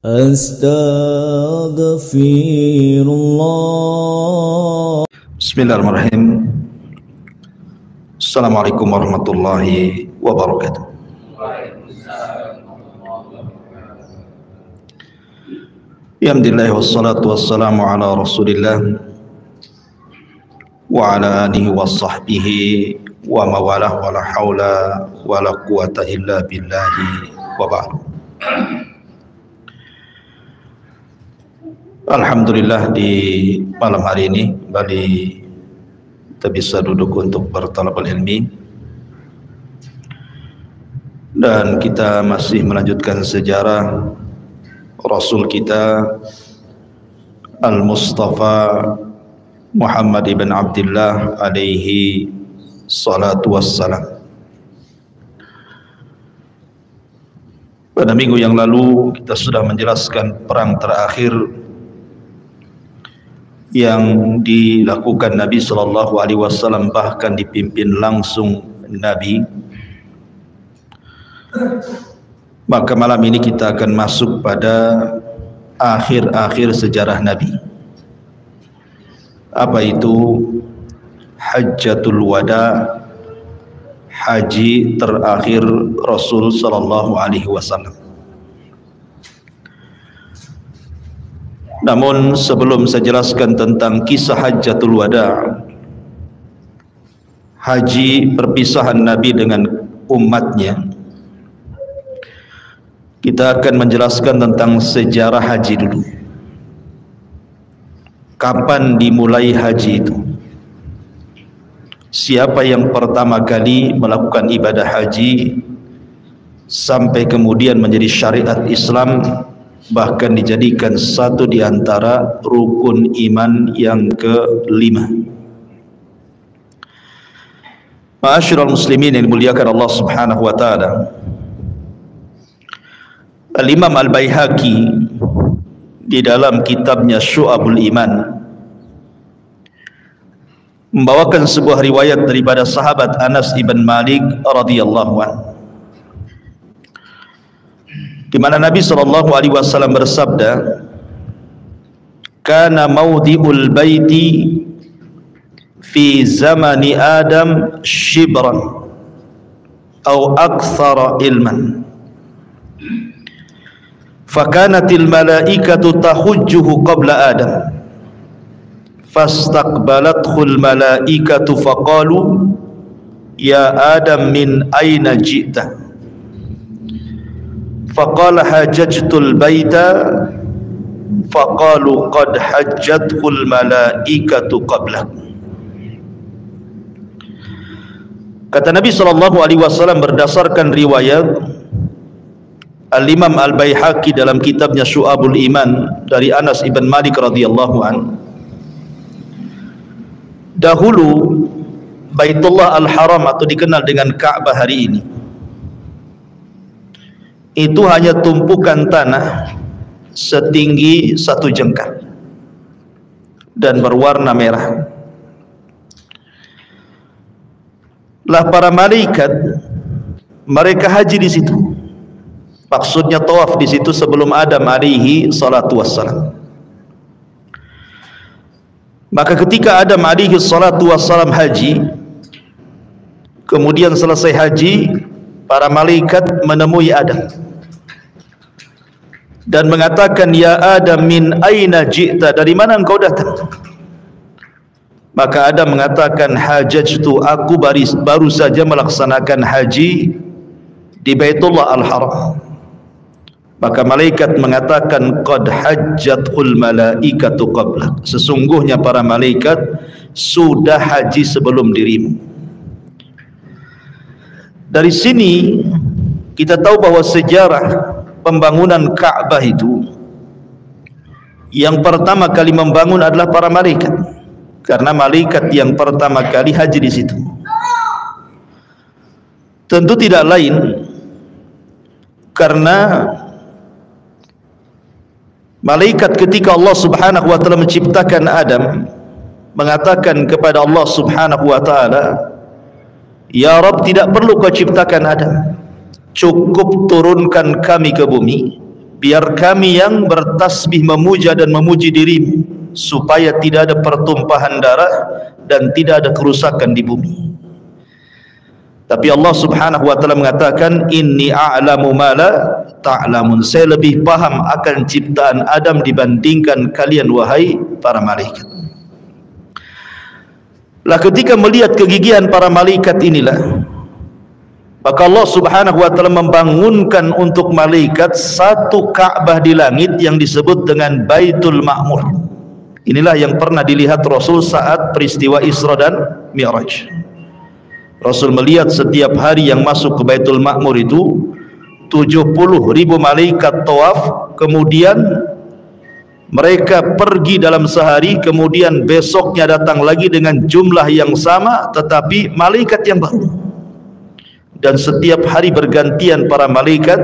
Astaghfirullah. Bismillahirrahmanirrahim. Assalamualaikum warahmatullahi wabarakatuh. Alhamdulillah wassalatu wassalamu ala Rasulillah wa ala alihi wa sahbihi wa mawalah wa la hawla wa la quwata illa billahi wa ba'du. Alhamdulillah, di malam hari ini kembali kita bisa duduk untuk bertalabul ilmi, dan kita masih melanjutkan sejarah Rasul kita Al-Mustafa Muhammad ibn Abdullah alaihi salatu wassalam. Pada minggu yang lalu kita sudah menjelaskan perang terakhir yang dilakukan Nabi SAW, bahkan dipimpin langsung Nabi. Maka malam ini kita akan masuk pada akhir-akhir sejarah Nabi. Apa itu Hajjatul Wada, haji terakhir Rasul SAW. Namun sebelum saya jelaskan tentang kisah Hajjatul Wada, haji perpisahan Nabi dengan umatnya, kita akan menjelaskan tentang sejarah haji dulu. Kapan dimulai haji itu? Siapa yang pertama kali melakukan ibadah haji sampai kemudian menjadi syariat Islam, bahkan dijadikan satu di antara rukun iman yang kelima. Ma'asyiral muslimin yang dimuliakan Allah Subhanahu wa taala, Al-Imam Al-Baihaqi di dalam kitabnya Syu'abul Iman membawakan sebuah riwayat daripada sahabat Anas ibn Malik radhiyallahu anhu, di mana Nabi SAW bersabda, "Kana mawdi'ul baiti fi zamani Adam shibran atau akthara ilman, fakanatil malaikatu tahujjuhu qabla Adam, fastaqbalathul malaikatu faqalu ya Adam min aina ji'ta, faqala hajjajtul baita, faqalu qad hajjathul malaikatu qablak." Kata Nabi SAW berdasarkan riwayat Al-Imam Al-Baihaqi dalam kitabnya Syu'abul Iman dari Anas ibn Malik radhiyallahu anhu, dahulu Baitullah Al-Haram atau dikenal dengan Ka'bah hari ini itu hanya tumpukan tanah setinggi satu jengkal dan berwarna merah. Lah para malaikat mereka haji di situ. Maksudnya tawaf di situ sebelum Adam alaihi salatu wassalam. Maka ketika Adam alaihi salatu wassalam haji, kemudian selesai haji, para malaikat menemui Adam dan mengatakan, "Ya Adam min aina ji'ta, dari mana engkau datang?" Maka Adam mengatakan, "Hajajtu, aku baru saja melaksanakan haji di Baitullah Al-Haram." Maka malaikat mengatakan, "Qad hajjathul malaikatu qablak," sesungguhnya para malaikat sudah haji sebelum dirimu. Dari sini kita tahu bahwa sejarah pembangunan Ka'bah itu yang pertama kali membangun adalah para malaikat, karena malaikat yang pertama kali haji di situ. Tentu tidak lain karena malaikat ketika Allah Subhanahu wa taala menciptakan Adam mengatakan kepada Allah Subhanahu wa taala, "Ya Rabb, tidak perlu kau ciptakan Adam, cukup turunkan kami ke bumi biar kami yang bertasbih memuja dan memuji dirimu, supaya tidak ada pertumpahan darah dan tidak ada kerusakan di bumi. Tapi Allah Subhanahu wa taala mengatakan, inni a'lamu ma la ta'lamun. Saya lebih paham akan ciptaan Adam dibandingkan kalian wahai para malaikat. Lah ketika melihat kegigihan para malaikat inilah, maka Allah Subhanahu wa taala membangunkan untuk malaikat satu Ka'bah di langit yang disebut dengan Baitul Ma'mur. Inilah yang pernah dilihat Rasul saat peristiwa Isra dan Mi'raj. Rasul melihat setiap hari yang masuk ke Baitul Ma'mur itu 70.000 malaikat tawaf, kemudian mereka pergi dalam sehari, kemudian besoknya datang lagi dengan jumlah yang sama tetapi malaikat yang baru. Dan setiap hari bergantian para malaikat,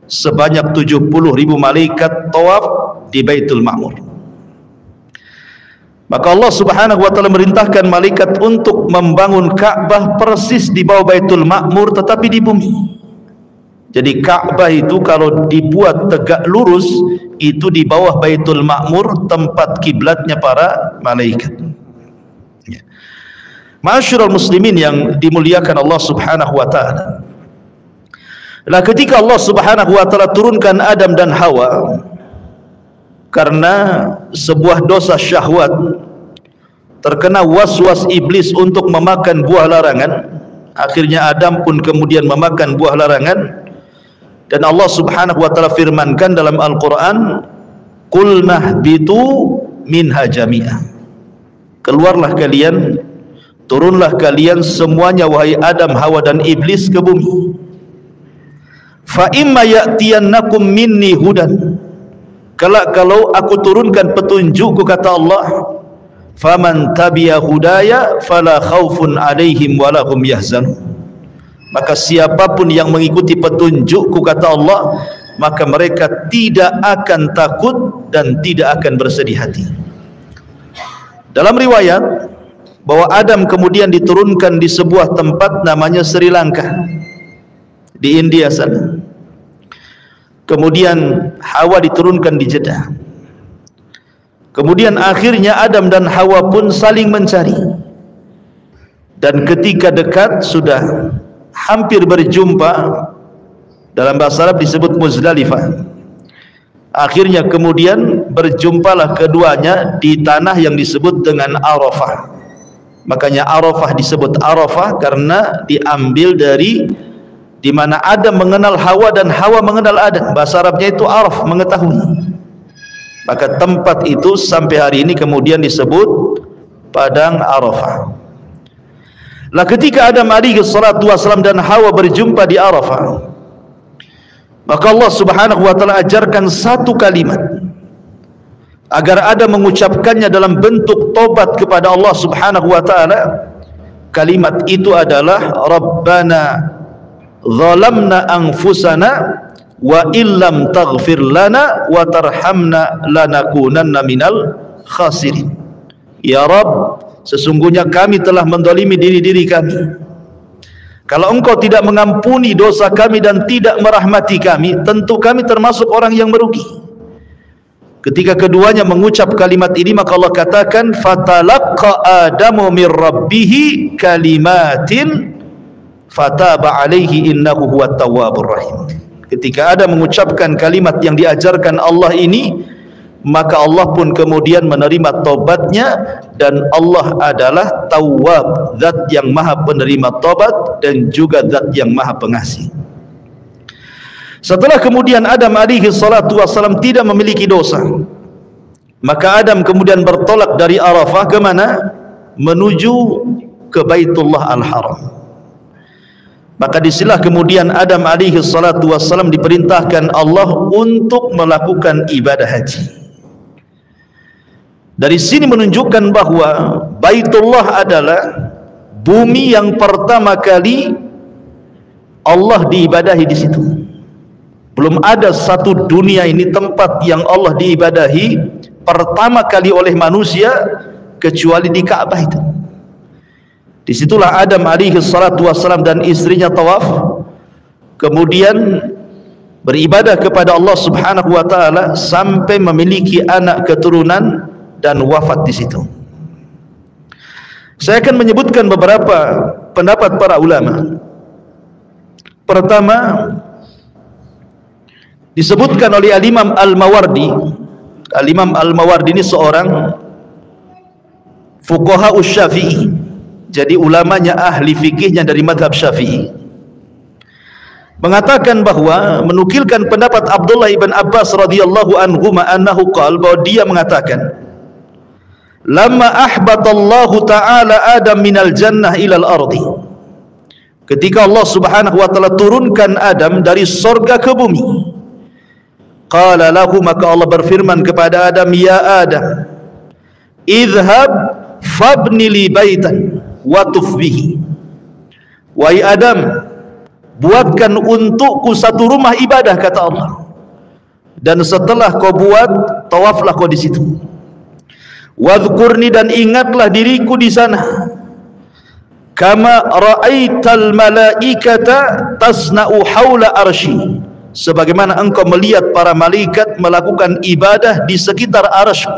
sebanyak 70.000 malaikat tawaf di Baitul Ma'mur. Maka Allah Subhanahu wa taala merintahkan malaikat untuk membangun Ka'bah persis di bawah Baitul Ma'mur tetapi di bumi. Jadi Ka'bah itu kalau dibuat tegak lurus, itu di bawah Baitul Ma'mur, tempat kiblatnya para malaikat. Ya. Ma'asyiral muslimin yang dimuliakan Allah Subhanahu wa taala. Lah ketika Allah Subhanahu wa taala turunkan Adam dan Hawa karena sebuah dosa syahwat, terkena was-was iblis untuk memakan buah larangan, akhirnya Adam pun kemudian memakan buah larangan. Dan Allah Subhanahu wa taala firmankan dalam Al-Qur'an, "Qul nahbitu minha jami'a." Keluarlah kalian, turunlah kalian semuanya wahai Adam, Hawa dan iblis ke bumi. Fa imma ya'tiyannakum minni hudan. Kalau aku turunkan petunjukku, kata Allah, faman tabi'a hudaya fala khaufun 'alaihim wala hum yahzanun. Maka siapapun yang mengikuti petunjukku, kata Allah, maka mereka tidak akan takut dan tidak akan bersedih hati. Dalam riwayat bahwa Adam kemudian diturunkan di sebuah tempat namanya Sri Lanka di India sana. Kemudian Hawa diturunkan di Jeddah. Kemudian akhirnya Adam dan Hawa pun saling mencari. Dan ketika dekat sudah hampir berjumpa, dalam bahasa Arab disebut Muzdalifah. Akhirnya kemudian berjumpalah keduanya di tanah yang disebut dengan Arafah. Makanya Arafah disebut Arafah karena diambil dari di mana Adam mengenal Hawa dan Hawa mengenal Adam. Bahasa Arabnya itu Araf, mengetahui. Maka tempat itu sampai hari ini kemudian disebut Padang Arafah. Lah ketika Adam alaihi salatu wasallam dan Hawa berjumpa di Arafah, maka Allah Subhanahu wa taala ajarkan satu kalimat agar Adam mengucapkannya dalam bentuk tobat kepada Allah Subhanahu wa taala. Kalimat itu adalah Rabbana zalamna anfusana wa illam taghfir lana wa tarhamna lanakunanna minal khasirin. Ya Rabb, sesungguhnya kami telah mendolimi diri-diri kami. Kalau engkau tidak mengampuni dosa kami dan tidak merahmati kami, tentu kami termasuk orang yang merugi. Ketika keduanya mengucap kalimat ini, maka Allah katakan, fatalaqqa adamu min rabbihi kalimatin fataba alaihi innahu huwat tawwabur rahim. Ketika Adam mengucapkan kalimat yang diajarkan Allah ini, maka Allah pun kemudian menerima taubatnya, dan Allah adalah Tawwab, zat yang maha penerima taubat dan juga zat yang maha pengasih. Setelah kemudian Adam alaihi salatu wassalam tidak memiliki dosa, maka Adam kemudian bertolak dari Arafah ke mana? Menuju ke Baitullah Al-Haram. Maka disinilah kemudian Adam alaihi salatu wassalam diperintahkan Allah untuk melakukan ibadah haji. Dari sini menunjukkan bahwa Baitullah adalah bumi yang pertama kali Allah diibadahi di situ. Belum ada satu dunia ini tempat yang Allah diibadahi pertama kali oleh manusia kecuali di Ka'bah itu. Disitulah Adam alaihi salatu wassalam dan istrinya tawaf. Kemudian beribadah kepada Allah Subhanahu wa taala sampai memiliki anak keturunan dan wafat di situ. Saya akan menyebutkan beberapa pendapat para ulama. Pertama, disebutkan oleh Al-Imam Al-Mawardi. Al-Imam Al-Mawardi ini seorang fuqaha Syafi'i. Jadi ulamanya ahli fikihnya dari mazhab Syafi'i. Mengatakan bahwa menukilkan pendapat Abdullah ibn Abbas radhiyallahu anhu annahu qala, bahwa dia mengatakan, lamma ahbatallahu ta'ala Adam minal jannah ilal ardi, ketika Allah Subhanahu wa taala turunkan Adam dari surga ke bumi, qala lahu, maka Allah berfirman kepada Adam, ya Adam, idhhab fabni li baitan wa tuf bihi, wahai Adam, buatkan untukku satu rumah ibadah, kata Allah, dan setelah kau buat, tawaflah kau di situ. Wadhkurni, dan ingatlah diriku di sana, kama ra'aital malaikata tasna'u haula arsy, sebagaimana engkau melihat para malaikat melakukan ibadah di sekitar arsy.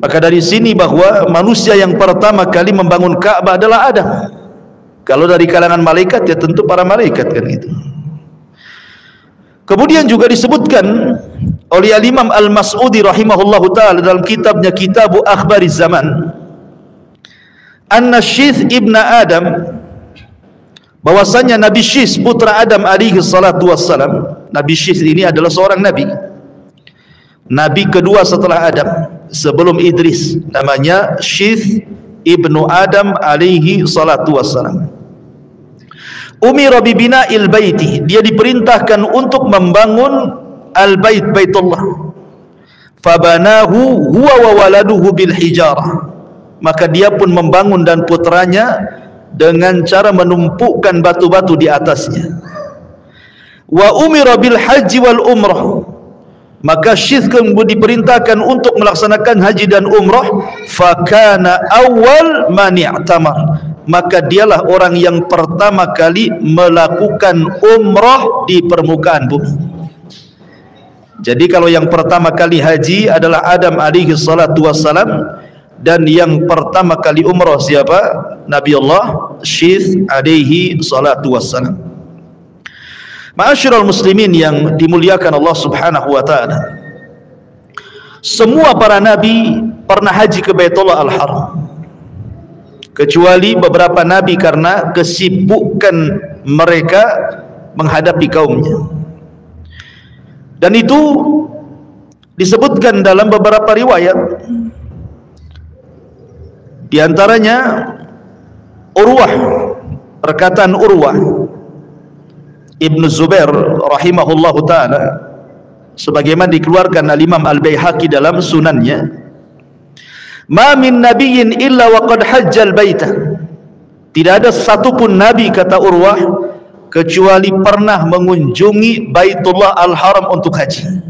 Maka dari sini bahwa manusia yang pertama kali membangun Ka'bah adalah Adam. Kalau dari kalangan malaikat ya tentu para malaikat kan itu. Kemudian juga disebutkan oleh Al-Imam Al-Mas'udi rahimahullahu ta'ala dalam kitabnya Kitabu Akhbariz Zaman, anna Syith ibn Adam, bahwasanya Nabi Syith putra Adam alaihi salatu wassalam. Nabi Syith ini adalah seorang nabi, nabi kedua setelah Adam sebelum Idris, namanya Syith ibnu Adam alaihi salatu wassalam. Umira bibina'il baiti, dia diperintahkan untuk membangun al-bait, baitullah. Fabanahu huwa wa waladuhu bil hijarah, maka dia pun membangun dan putranya dengan cara menumpukkan batu-batu di atasnya. Wa umira bil haji wal umrah, maka Syith diperintahkan untuk melaksanakan haji dan umrah. Fakana awal man i'tamar, maka dialah orang yang pertama kali melakukan umrah di permukaan bumi. Jadi kalau yang pertama kali haji adalah Adam alaihi salatu wassalam, dan yang pertama kali umrah siapa? Nabi Allah Syith alaihi salatu wassalam. Ma'asyiral muslimin yang dimuliakan Allah Subhanahu wa taala, semua para nabi pernah haji ke Baitullah Al-Haram, kecuali beberapa nabi karena kesibukan mereka menghadapi kaumnya. Dan itu disebutkan dalam beberapa riwayat, di antaranya Urwah, perkataan Urwah Ibn Zubair rahimahullahu ta'ala, sebagaimana dikeluarkan al-Imam Al-Baihaqi dalam sunannya, ma min nabiyyin illa wa qad hajjal baita, tidak ada satupun nabi, kata Urwah, kecuali pernah mengunjungi Baitullah Al-Haram untuk haji.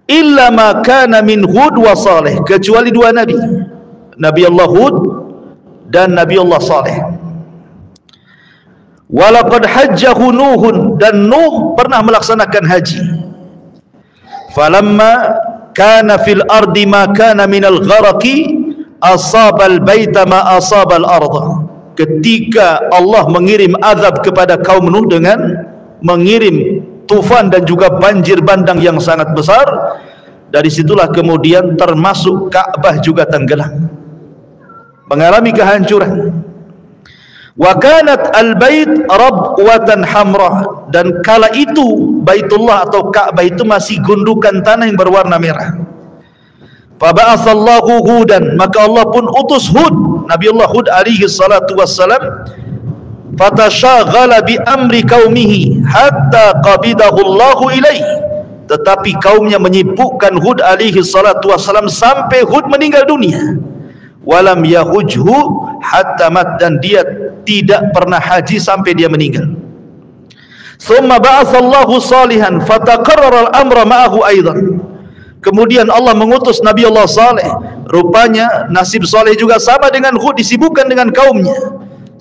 Illa ma kana min Hud wa Saleh, kecuali dua nabi, Nabi Allah Hud dan Nabi Allah Saleh. Walaqad hajjahu Nuhun, dan Nuh pernah melaksanakan haji. Falamma kana fil ardi ma kana minal gharaqi asabal baita ma asabal arda, ketika Allah mengirim azab kepada kaum Nuh dengan mengirim tufan dan juga banjir bandang yang sangat besar, dari situlah kemudian termasuk Ka'bah juga tenggelam, mengalami kehancuran. Wa kanat al-bait rabwatan hamra, dan kala itu Baitullah atau Ka'bah itu masih gundukan tanah yang berwarna merah. Fa ba'atsallahu Hudan, maka Allah pun utus Hud, Nabi Allah Hud alaihi salatu wassalam. Fatashaghala bi amri qaumihi hatta qabidahu Allahu ilaihi, tetapi kaumnya menyibukkan Hud alaihi salatu wassalam sampai Hud meninggal dunia. Walam yahujhu hatta mat, dan dia tidak pernah haji sampai dia meninggal. Thumma ba'atsallahu Salihan fataqarrara al-amra ma'ahu aidan, kemudian Allah mengutus Nabi Allah Saleh, rupanya nasib Saleh juga sama dengan Hud, disibukkan dengan kaumnya,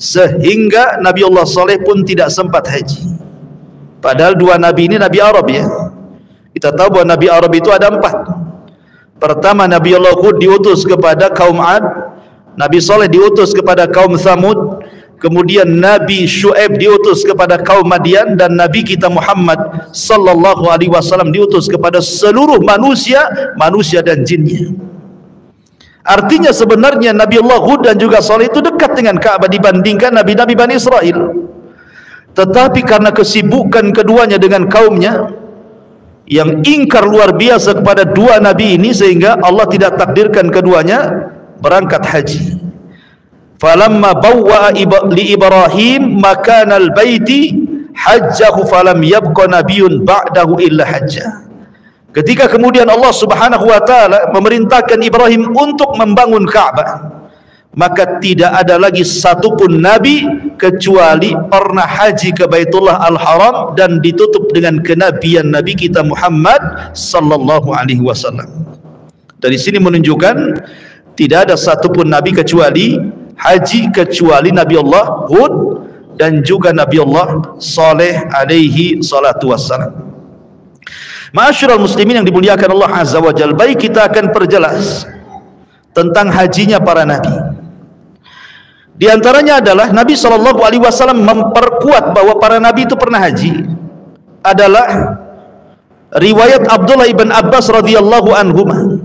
sehingga Nabi Allah Saleh pun tidak sempat haji. Padahal dua nabi ini nabi Arab ya. Kita tahu bahwa nabi Arab itu ada 4. Pertama, Nabi Allah Hud diutus kepada kaum Ad, Nabi Saleh diutus kepada kaum Thamud, kemudian Nabi Syuaib diutus kepada kaum Madian, dan Nabi kita Muhammad sallallahu alaihi wasallam diutus kepada seluruh manusia dan jinnya. Artinya sebenarnya Nabi Allah Hud dan juga Saleh itu dekat dengan Ka'bah dibandingkan nabi-nabi Bani Israel. Tetapi karena kesibukan keduanya dengan kaumnya yang ingkar luar biasa kepada dua nabi ini, sehingga Allah tidak takdirkan keduanya berangkat haji. Falamma bawwa'a li Ibrahim makanal baiti hajjahu falam yabqa nabiyyun ba'dahu illa hajjah. Ketika kemudian Allah Subhanahu wa taala memerintahkan Ibrahim untuk membangun Ka'bah, maka tidak ada lagi satupun nabi kecuali pernah haji ke Baitullah Al-Haram dan ditutup dengan kenabian Nabi kita Muhammad sallallahu alaihi wasallam. Dari sini menunjukkan tidak ada satupun nabi kecuali haji kecuali Nabi Allah Hud dan juga Nabi Allah Saleh alaihi salatu wassalam. Ma'asyiral muslimin yang dimuliakan Allah Azza wa Jalla, baik kita akan perjelas tentang hajinya para nabi. Di antaranya adalah Nabi SAW memperkuat bahwa para nabi itu pernah haji adalah riwayat Abdullah ibn Abbas radhiyallahu anhuma.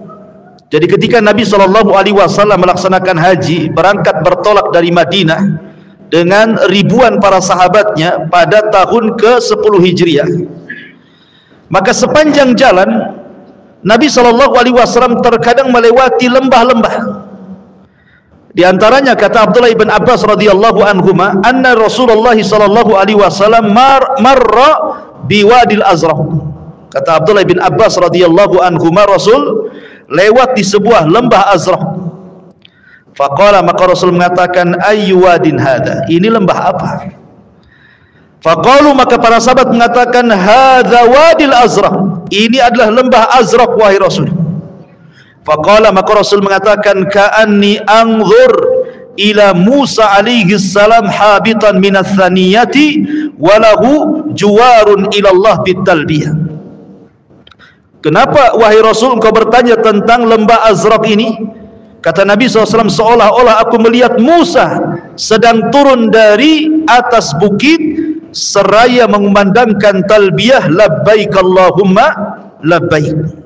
Jadi ketika Nabi SAW melaksanakan haji, berangkat bertolak dari Madinah dengan ribuan para sahabatnya pada tahun ke-10 Hijriah, maka sepanjang jalan Nabi SAW terkadang melewati lembah-lembah. Di antaranya kata Abdullah ibn Abbas radhiyallahu anhuma, anna Rasulullah sallallahu alaihi wasallam marra biwadil Azraq. Kata Abdullah ibn Abbas radhiyallahu anhuma, Rasul lewat di sebuah lembah Azraq. Faqala, maka Rasul mengatakan, ayyu wadin hadha, ini lembah apa? Faqalu, maka para sahabat mengatakan, hadza wadil Azraq, ini adalah lembah Azraq wahai Rasul. Faqala, maka Rasul mengatakan, ka'anni anzur ila Musa alaihi salam habitan minas thaniyati walahu juwarun ilallah bitalbiyah. Kenapa wahai Rasul engkau bertanya tentang lembah Azraq ini? Kata Nabi SAW, seolah-olah aku melihat Musa sedang turun dari atas bukit seraya mengumandangkan talbiyah labbaik Allahumma labbaik.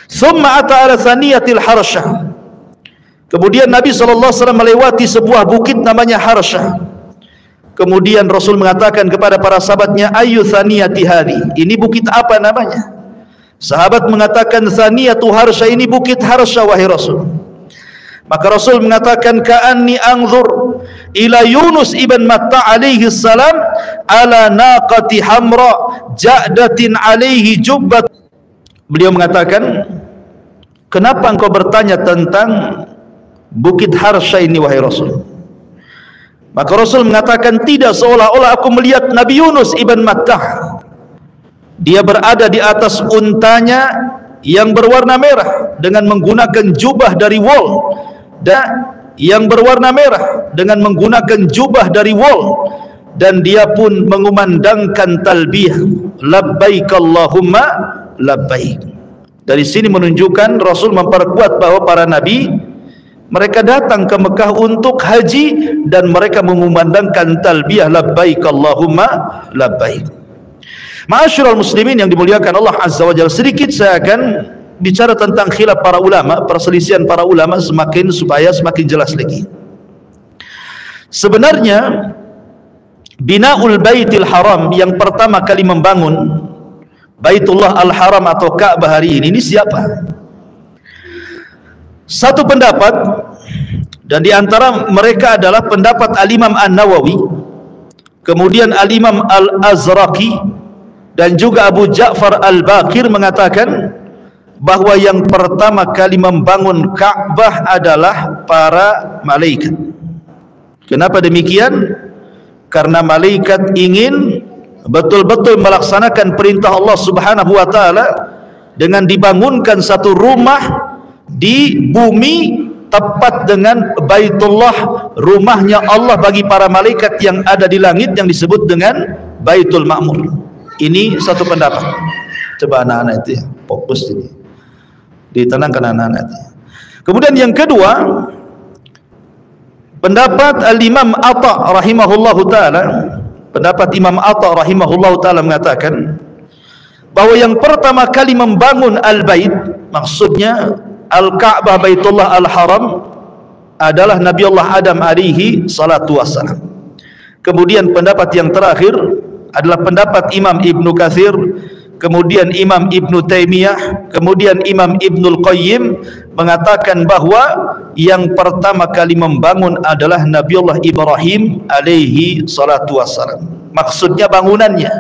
Thumma ata ala thaniyatil Harsyah. Kemudian Nabi SAW melewati sebuah bukit namanya Harsyah. Kemudian Rasul mengatakan kepada para sahabatnya, ayyu thaniyati hadhi, ini bukit apa namanya? Sahabat mengatakan, thaniyatu Harsyah, ini bukit Harsyah wahai Rasul. Maka Rasul mengatakan, ka'anni anzur ila Yunus ibn Matta alaihi salam ala naqati hamra ja'datin alaihi jubbat. Beliau mengatakan, kenapa engkau bertanya tentang bukit Harsyah ini wahai Rasul? Maka Rasul mengatakan, tidak, seolah-olah aku melihat Nabi Yunus ibn Mattah, dia berada di atas untanya yang berwarna merah dengan menggunakan jubah dari wol, dan yang berwarna merah dengan menggunakan jubah dari wol, dan dia pun mengumandangkan talbiyah labbaik Allahumma labbaik. Dari sini menunjukkan Rasul memperkuat bahwa para nabi mereka datang ke Mekah untuk haji dan mereka mengumandangkan talbiyah labbaik Allahumma labbaik. Ma'asyiral muslimin yang dimuliakan Allah Azza wa Jalla, sedikit saya akan bicara tentang khilaf para ulama, perselisihan para ulama supaya semakin jelas lagi. Sebenarnya binaul baitil haram, yang pertama kali membangun Baitullah Al-Haram atau Ka'bah hari ini siapa? Satu pendapat, dan di antara mereka adalah pendapat Al-Imam An-Nawawi, kemudian Al-Imam Al-Azraqi, dan juga Abu Ja'far Al-Baqir mengatakan bahwa yang pertama kali membangun Ka'bah adalah para malaikat. Kenapa demikian? Karena malaikat ingin betul-betul melaksanakan perintah Allah Subhanahu wa taala dengan dibangunkan satu rumah di bumi tepat dengan Baitullah, rumahnya Allah bagi para malaikat yang ada di langit yang disebut dengan Baitul Ma'mur. Ini satu pendapat. Coba anak-anak itu ya, fokus ini, ditenangkan anak-anak itu. Kemudian yang kedua, pendapat Al-Imam Atha rahimahullahu ta'ala, pendapat Imam Atha rahimahullahu ta'ala mengatakan bahwa yang pertama kali membangun Al-Bait, maksudnya Al-Ka'bah Baitullah Al-Haram, adalah Nabi Allah Adam alaihi salatu wassalam. Kemudian pendapat yang terakhir adalah pendapat Imam Ibnu Katsir, kemudian Imam Ibnu Taimiyah, kemudian Imam Ibnul Qayyim mengatakan bahwa yang pertama kali membangun adalah Nabi Allah Ibrahim alaihi salatu wassalam. Maksudnya bangunannya,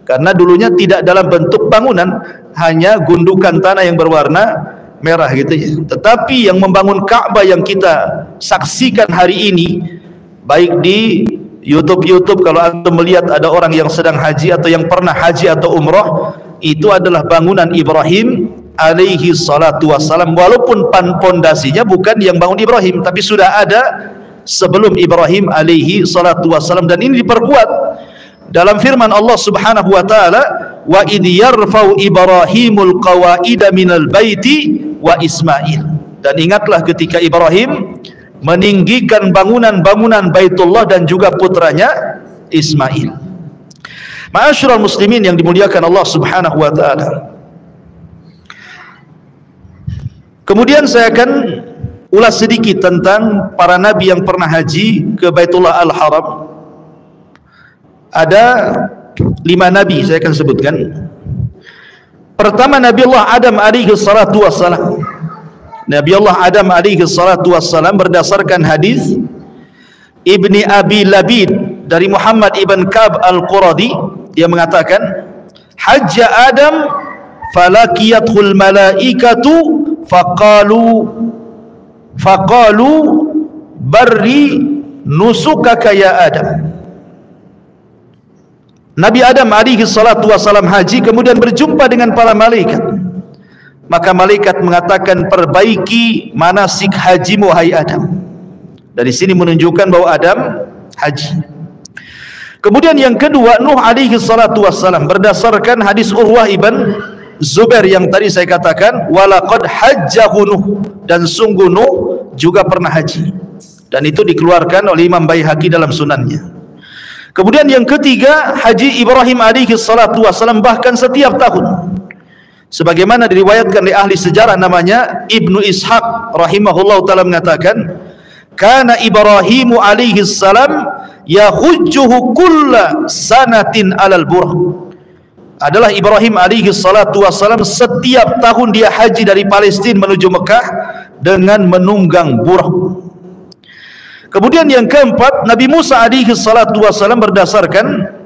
karena dulunya tidak dalam bentuk bangunan, hanya gundukan tanah yang berwarna merah gitu ya. Tetapi yang membangun Ka'bah yang kita saksikan hari ini, baik di YouTube kalau antum melihat ada orang yang sedang haji atau yang pernah haji atau umrah, itu adalah bangunan Ibrahim alaihi salatu wassalam, walaupun pondasinya bukan yang bangun Ibrahim, tapi sudah ada sebelum Ibrahim alaihi salatu wassalam. Dan ini diperkuat dalam firman Allah subhanahu wa ta'ala, wa idh yarfa'u Ibrahimul qawaida minal baiti wa Ismail. Dan ingatlah ketika Ibrahim meninggikan bangunan-bangunan Baitullah dan juga putranya Ismail. Ma'asyiral muslimin yang dimuliakan Allah subhanahu wa ta'ala, kemudian saya akan ulas sedikit tentang para nabi yang pernah haji ke Baitullah Al-Haram. Ada 5 nabi saya akan sebutkan. Pertama, Nabi Allah Adam alaihi salatu wassalam. Nabi Allah Adam alaihi salatu wassalam berdasarkan hadis Ibni Abi Labid dari Muhammad ibn Ka'b al-Quradi, dia mengatakan, hajja Adam falakiyathul malaikatu faqalu barri nusukaka ya Adam. Nabi Adam alaihi salatu wassalam haji, kemudian berjumpa dengan para malaikat. Maka malaikat mengatakan, perbaiki manasik hajimu hai Adam. Dari sini menunjukkan bahwa Adam haji. Kemudian yang kedua, Nuh alaihi salatu wassalam, berdasarkan hadis Urwah ibn Zubair yang tadi saya katakan, walaqad hajjahu Nuh, dan sungguh Nuh juga pernah haji. Dan itu dikeluarkan oleh Imam Baihaqi dalam sunannya. Kemudian yang ketiga, haji Ibrahim alaihi salatu wassalam bahkan setiap tahun. Sebagaimana diriwayatkan oleh ahli sejarah namanya Ibnu Ishaq rahimahullahu ta'ala mengatakan, kana Ibrahimu alaihi salam yahujjuhu kulla sanatin alal burh. Adalah Ibrahim alaihi salatu wassalam setiap tahun dia haji dari Palestina menuju Mekah dengan menunggang burh. Kemudian yang keempat, Nabi Musa alaihi salatu wassalam berdasarkan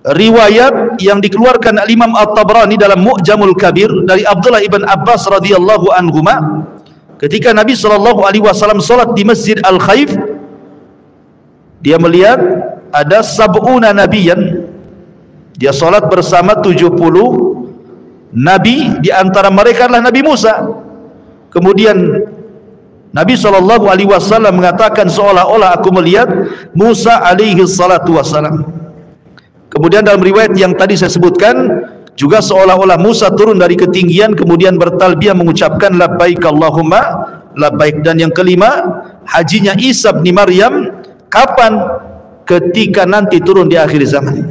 riwayat yang dikeluarkan Imam At-Tabrani dalam Mu'jamul Kabir dari Abdullah ibn Abbas radhiyallahu anhuma, ketika Nabi sallallahu alaihi wasallam salat di Masjid Al-Khaif, dia melihat ada sab'una nabiyan, dia salat bersama 70 nabi, di antara mereka adalah Nabi Musa. Kemudian Nabi sallallahu alaihi wasallam mengatakan, seolah-olah aku melihat Musa alaihi salatu wassalam. Kemudian dalam riwayat yang tadi saya sebutkan juga seolah-olah Musa turun dari ketinggian kemudian bertalbiyah mengucapkan labbaik Allahumma labbaik. Dan yang kelima, hajinya Isa bin Maryam kapan? Ketika nanti turun di akhir zaman.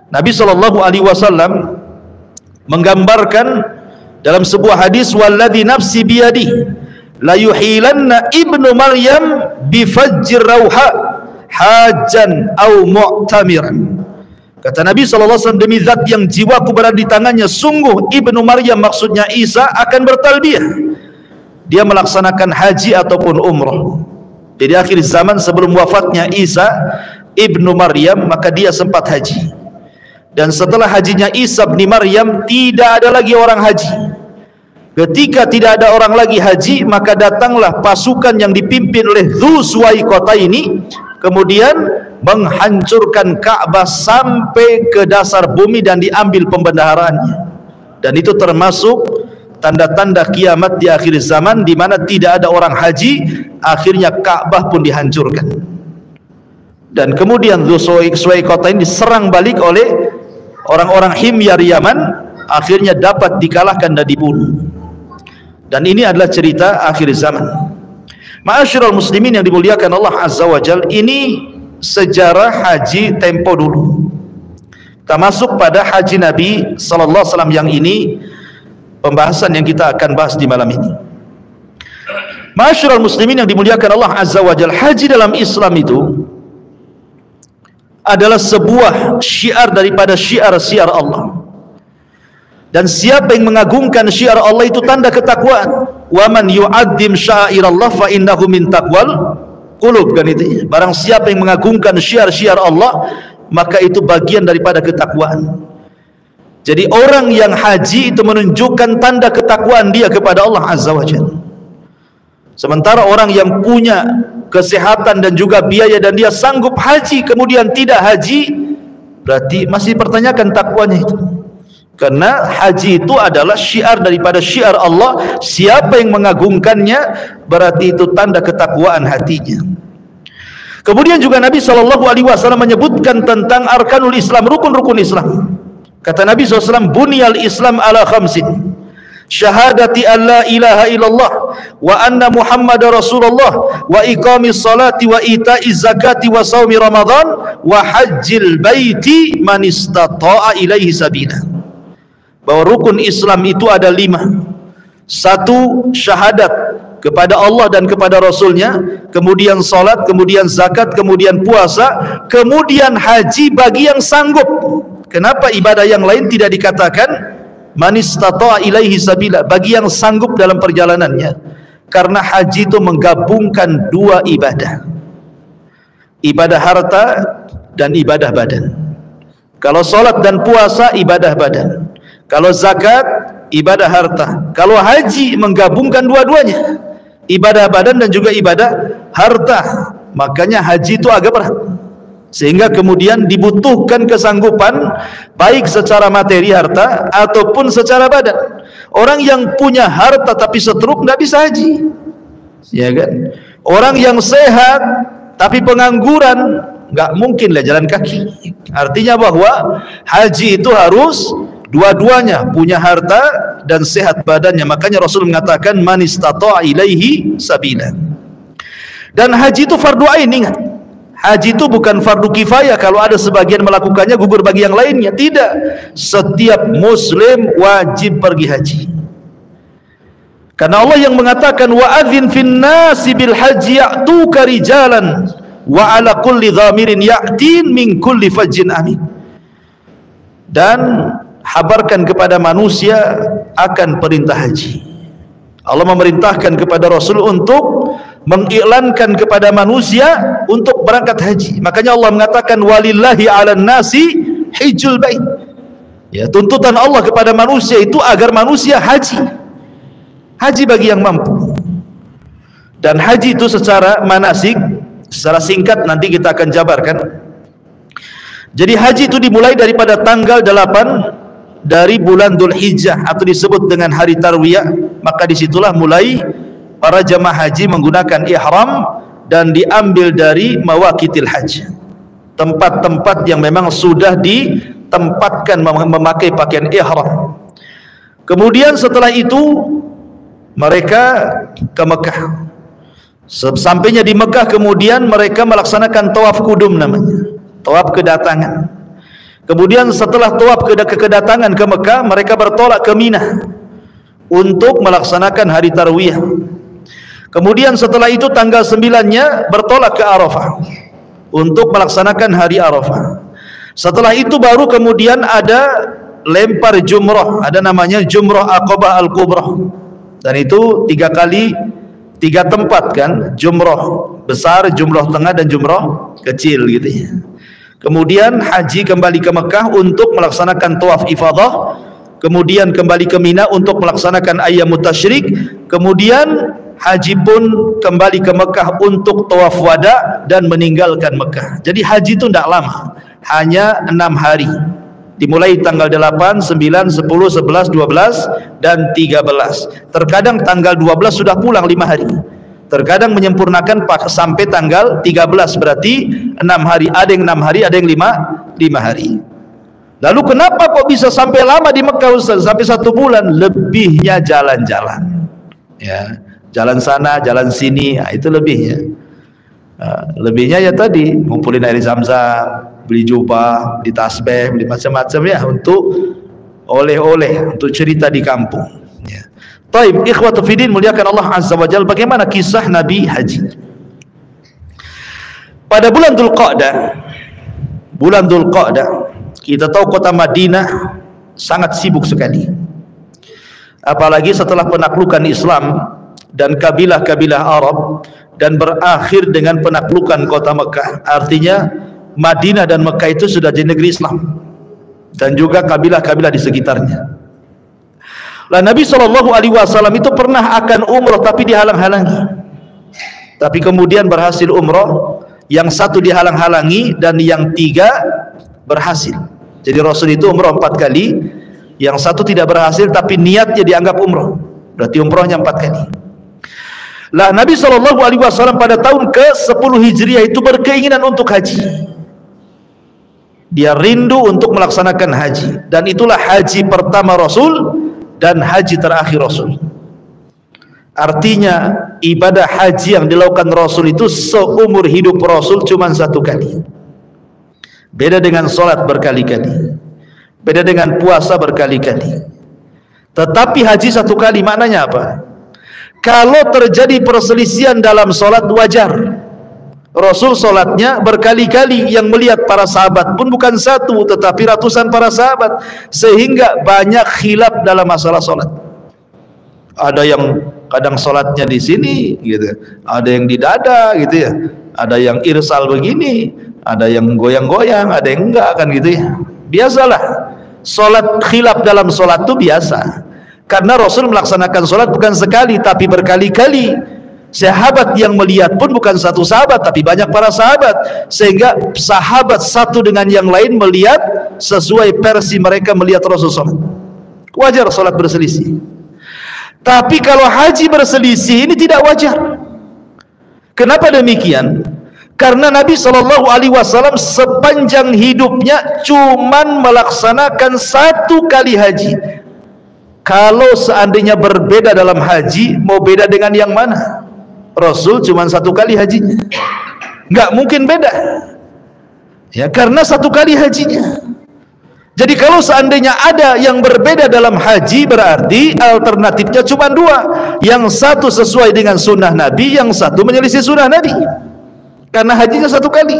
Nabi sallallahu alaihi wasallam menggambarkan dalam sebuah hadis, walladzi nafsi biyadihi la yuhilanna ibnu Maryam bifajjir rauha hajan au mu'tamiran. Kata Nabi SAW, demi zat yang jiwaku berada di tangannya, sungguh ibnu Maryam, maksudnya Isa, akan bertalbiyah, dia melaksanakan haji ataupun umrah. Jadi akhir zaman sebelum wafatnya Isa ibnu Maryam, maka dia sempat haji. Dan setelah hajinya Isa bin Maryam, tidak ada lagi orang haji. Ketika tidak ada orang lagi haji, maka datanglah pasukan yang dipimpin oleh Dzu Suwaikotaini, kemudian menghancurkan Ka'bah sampai ke dasar bumi dan diambil pembendaharaannya. Dan itu termasuk tanda-tanda kiamat di akhir zaman, di mana tidak ada orang haji, akhirnya Ka'bah pun dihancurkan. Dan kemudian Dzu Suwaikotaini diserang balik oleh orang-orang Himyar Yaman akhirnya dapat dikalahkan dan dibunuh. Dan ini adalah cerita akhir zaman. Ma'asyiral muslimin yang dimuliakan Allah Azza wa Jal, ini sejarah haji tempo dulu. Kita masuk pada haji Nabi sallallahu alaihi wasallam yang ini, pembahasan yang kita akan bahas di malam ini. Ma'asyiral muslimin yang dimuliakan Allah Azza wa Jal, haji dalam Islam itu adalah sebuah syiar daripada syiar-syiar Allah. Dan siapa yang mengagungkan syiar Allah itu tanda ketakwaan. Wa man yu'azzim sya'airallah fa innahu min taqwal qulub, kan itu. Barang siapa yang mengagungkan syiar-syiar Allah, maka itu bagian daripada ketakwaan. Jadi orang yang haji itu menunjukkan tanda ketakwaan dia kepada Allah Azza wa Jalla. Sementara orang yang punya kesehatan dan juga biaya dan dia sanggup haji kemudian tidak haji, berarti masih pertanyakan takwanya itu. Karena haji itu adalah syiar daripada syiar Allah. Siapa yang mengagungkannya, berarti itu tanda ketakwaan hatinya. Kemudian juga Nabi SAW menyebutkan tentang arkanul Islam, rukun-rukun Islam. Kata Nabi SAW, bunyal Islam ala khamsin, syahadati an la ilaha illallah wa anna Muhammad Rasulullah wa iqamis salati wa ita'iz zakati wa saumi Ramadan wa hajjil baiti man istata'a ilaihi sabila. Bahwa rukun Islam itu ada 5. 1, syahadat kepada Allah dan kepada Rasulnya, kemudian salat, kemudian zakat, kemudian puasa, kemudian haji bagi yang sanggup. Kenapa ibadah yang lain tidak dikatakan man istata'a ilaihi sabila, bagi yang sanggup dalam perjalanannya? Karena haji itu menggabungkan 2 ibadah, ibadah harta dan ibadah badan. Kalau salat dan puasa ibadah badan, kalau zakat ibadah harta. Kalau haji menggabungkan dua-duanya, ibadah badan dan juga ibadah harta. Makanya haji itu agak berat, sehingga kemudian dibutuhkan kesanggupan baik secara materi harta ataupun secara badan. Orang yang punya harta tapi stroke tidak bisa haji, ya kan? Orang yang sehat tapi pengangguran nggak mungkinlah jalan kaki. Artinya bahwa haji itu harus dua-duanya, punya harta dan sehat badannya. Makanya Rasul mengatakan man istata'a ilaihi sabila. Dan haji itu fardu ain, ingat. Haji itu bukan fardu kifayah, kalau ada sebagian melakukannya gugur bagi yang lainnya. Tidak. Setiap muslim wajib pergi haji. Karena Allah yang mengatakan wa adzin fin nasi bil haji ya'tuka rijalan wa ala kulli dhamirin ya'tin min kulli fajjin amin. Dan habarkan kepada manusia akan perintah haji. Allah memerintahkan kepada Rasul untuk mengiklankan kepada manusia untuk berangkat haji. Makanya Allah mengatakan walillahi 'alan nasi hijjul bait. Ya, tuntutan Allah kepada manusia itu agar manusia haji. Haji bagi yang mampu. Dan haji itu secara manasik, secara singkat nanti kita akan jabarkan. Jadi haji itu dimulai daripada tanggal 8 dari bulan Dzulhijjah atau disebut dengan hari tarwiyah. Maka disitulah mulai para jamaah haji menggunakan ihram dan diambil dari mawaqitil haji, tempat-tempat yang memang sudah ditempatkan memakai pakaian ihram. Kemudian setelah itu mereka ke Mekah. Sampainya di Mekah kemudian mereka melaksanakan tawaf kudum namanya, tawaf kedatangan. Kemudian setelah tawaf kedatangan ke Mekah, mereka bertolak ke Mina untuk melaksanakan hari tarwiyah. Kemudian setelah itu tanggal 9-nya bertolak ke Arafah untuk melaksanakan hari Arafah. Setelah itu baru kemudian ada lempar jumrah, ada namanya jumrah Aqabah Al-Kubra. Dan itu 3 kali 3 tempat kan, jumrah besar, jumrah tengah dan jumrah kecil gitu ya. Kemudian haji kembali ke Mekah untuk melaksanakan tawaf ifadah. Kemudian kembali ke Mina untuk melaksanakan ayyamut tasyrik. Kemudian haji pun kembali ke Mekah untuk tawaf wada dan meninggalkan Mekah. Jadi haji itu tidak lama, hanya 6 hari. Dimulai tanggal 8, 9, 10, 11, 12 dan 13. Terkadang tanggal 12 sudah pulang 5 hari. Terkadang menyempurnakan sampai tanggal 13, berarti 6 hari. Ada yang 6 hari, ada yang 5 hari. Lalu kenapa kok bisa sampai lama di Mekah Ustaz? Sampai 1 bulan? Lebihnya jalan-jalan, ya, jalan sana, jalan sini, itu lebihnya. Lebihnya ya tadi, ngumpulin air Zam-Zam, beli jubah, beli tasbih, beli macam-macam ya, untuk oleh-oleh, untuk cerita di kampung, ya. Taib, ikhwatu fiddin, muliakan Allah Azza wa Jalla. Bagaimana kisah Nabi haji? Pada bulan Dzulqa'dah, kita tahu kota Madinah sangat sibuk sekali, apalagi setelah penaklukan Islam dan kabilah-kabilah Arab, dan berakhir dengan penaklukan kota Mekah. Artinya Madinah dan Mekah itu sudah jadi negeri Islam, dan juga kabilah-kabilah di sekitarnya. Lah Nabi SAW itu pernah akan umrah tapi dihalang-halangi, tapi kemudian berhasil umrah. Yang satu dihalang-halangi dan yang 3 berhasil. Jadi Rasul itu umrah 4 kali, yang satu tidak berhasil tapi niatnya dianggap umrah, berarti umrahnya 4 kali. Lah Nabi SAW pada tahun ke-10 Hijriah itu berkeinginan untuk haji. Dia rindu untuk melaksanakan haji, dan itulah haji pertama Rasul dan haji terakhir Rasul. Artinya ibadah haji yang dilakukan Rasul itu seumur hidup Rasul cuma 1 kali. Beda dengan solat berkali-kali, beda dengan puasa berkali-kali. Tetapi haji 1 kali, maknanya apa? Kalau terjadi perselisihan dalam solat, wajar. Rasul solatnya berkali-kali, yang melihat para sahabat pun bukan 1 tetapi ratusan para sahabat, sehingga banyak khilaf dalam masalah solat. Ada yang kadang solatnya di sini gitu, ada yang di dada gitu ya, ada yang irsal begini, ada yang goyang-goyang, ada yang enggak, kan gitu ya. Biasalah solat, khilaf dalam solat itu biasa, karena Rasul melaksanakan solat bukan sekali tapi berkali-kali. Sahabat yang melihat pun bukan 1 sahabat tapi banyak para sahabat, sehingga sahabat satu dengan yang lain melihat sesuai versi mereka melihat Rasul solat. Wajar solat berselisih. Tapi kalau haji berselisih, ini tidak wajar. Kenapa demikian? Karena Nabi SAW sepanjang hidupnya cuman melaksanakan 1 kali haji. Kalau seandainya berbeda dalam haji, mau beda dengan yang mana? Rasul cuman 1 kali hajinya, nggak mungkin beda, ya, karena 1 kali hajinya. Jadi kalau seandainya ada yang berbeda dalam haji, berarti alternatifnya cuma 2. Yang satu sesuai dengan sunnah Nabi, yang satu menyelisih sunnah Nabi, karena hajinya 1 kali,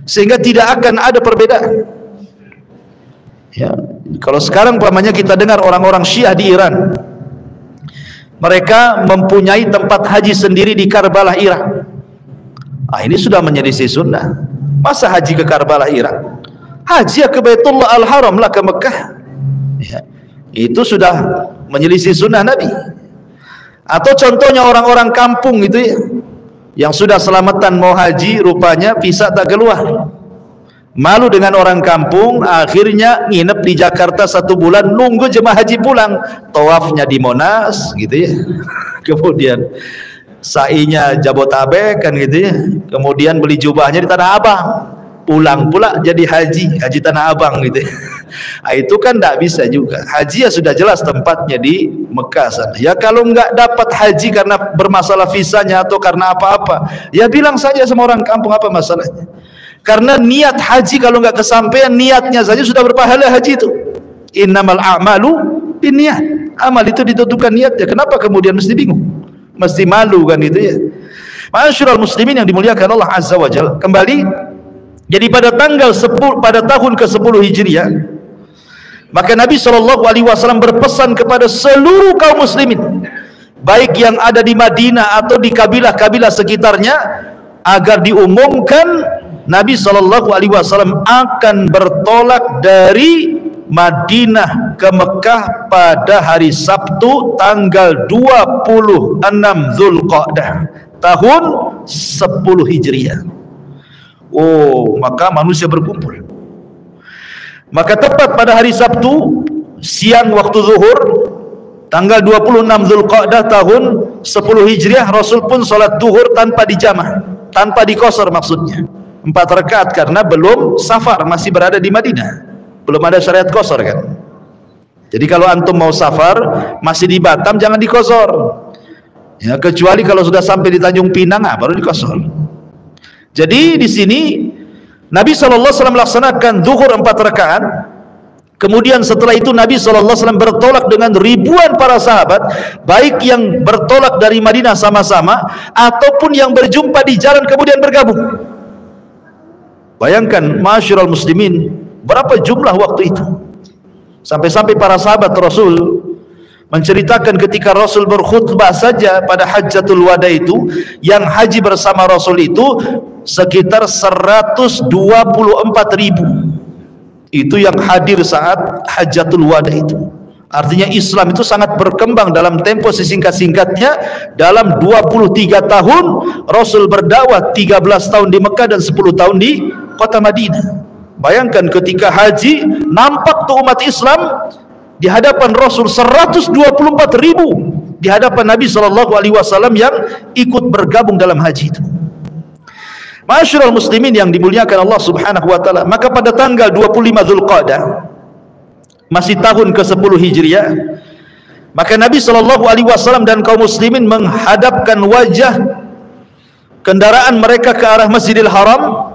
sehingga tidak akan ada perbedaan. Ya, kalau sekarang umpamanya kita dengar orang-orang Syiah di Iran, mereka mempunyai tempat haji sendiri di Karbala, Irak. Ini sudah menyelisih sunnah. Masa haji ke Karbala, Irak? Haji ke Baitullah Al-Haram lah, ke Mekah, ya, itu sudah menyelisih sunnah Nabi. Atau contohnya orang-orang kampung itu ya, yang sudah selamatan mau haji, rupanya visa tak keluar, malu dengan orang kampung, akhirnya nginep di Jakarta 1 bulan, nunggu jemaah haji pulang, tawafnya di Monas gitu ya, kemudian sa'inya Jabotabek kan gitu ya, kemudian beli jubahnya di Tanah Abang, pulang pula jadi haji Tanah Abang gitu. Itu kan tidak bisa juga. Haji ya sudah jelas tempatnya di Mekah sana. Ya kalau nggak dapat haji karena bermasalah visanya atau karena apa-apa, ya bilang saja sama orang kampung, apa masalahnya. Karena niat haji kalau nggak kesampaian, niatnya saja sudah berpahala haji itu. Innamal a'malu binniyat. Amal itu ditentukan niatnya. Kenapa kemudian mesti bingung, mesti malu kan gitu ya. Ma'asyiral muslimin yang dimuliakan Allah Azza wa Jalla. Kembali, jadi pada tahun ke-10 Hijriah, maka Nabi SAW berpesan kepada seluruh kaum muslimin, baik yang ada di Madinah atau di kabilah-kabilah sekitarnya, agar diumumkan Nabi SAW akan bertolak dari Madinah ke Mekah pada hari Sabtu tanggal 26 Dzulqa'dah tahun 10 Hijriah. Maka manusia berkumpul. Maka tepat pada hari Sabtu siang waktu zuhur tanggal 26 Dzulqa'dah tahun 10 Hijriah, Rasul pun sholat zuhur tanpa dijamah, tanpa dikosor, maksudnya 4 rakaat, karena belum safar, masih berada di Madinah. belum ada syariat qasar kan. Jadi kalau antum mau safar masih di Batam jangan diqasar. Ya, kecuali kalau sudah sampai di Tanjung Pinang baru diqasar. Jadi di sini Nabi SAW melaksanakan zuhur 4 rakaat. Kemudian setelah itu Nabi SAW bertolak dengan ribuan para sahabat, baik yang bertolak dari Madinah sama-sama ataupun yang berjumpa di jalan kemudian bergabung. Bayangkan ma'asyiral muslimin, berapa jumlah waktu itu. Sampai-sampai para sahabat Rasul menceritakan ketika Rasul berkhutbah saja pada Hajjatul Wada itu, yang haji bersama Rasul itu sekitar 124.000. Itu yang hadir saat Hajjatul Wada itu. Artinya Islam itu sangat berkembang dalam tempo sesingkat-singkatnya. Dalam 23 tahun Rasul berdakwah, 13 tahun di Mekah dan 10 tahun di kota Madinah. Bayangkan ketika haji, nampak tuh umat Islam di hadapan Rasul 124.000 di hadapan Nabi SAW yang ikut bergabung dalam haji itu. Ma'asyiral muslimin yang dimuliakan Allah Subhanahu wa taala, maka pada tanggal 25 Zulqa'dah, masih tahun ke-10 Hijriah, maka Nabi SAW dan kaum muslimin menghadapkan wajah kendaraan mereka ke arah Masjidil Haram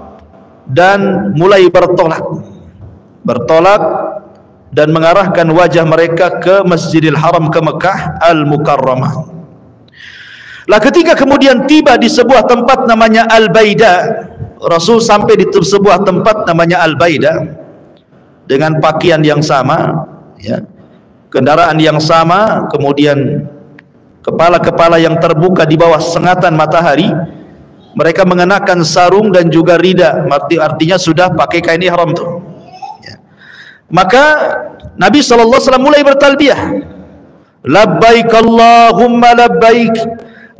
dan mulai bertolak dan mengarahkan wajah mereka ke Masjidil Haram, ke Mekah Al-Mukarramah. Lah ketika kemudian tiba di sebuah tempat namanya Al-Baida, Rasul sampai di sebuah tempat namanya Al-Baida dengan pakaian yang sama, ya, kendaraan yang sama, kemudian kepala-kepala yang terbuka di bawah sengatan matahari. Mereka mengenakan sarung dan juga rida, artinya sudah pakai kain ihram tuh. Ya. Maka Nabi SAW mulai bertalbiyah, labbaik Allahumma labbaik,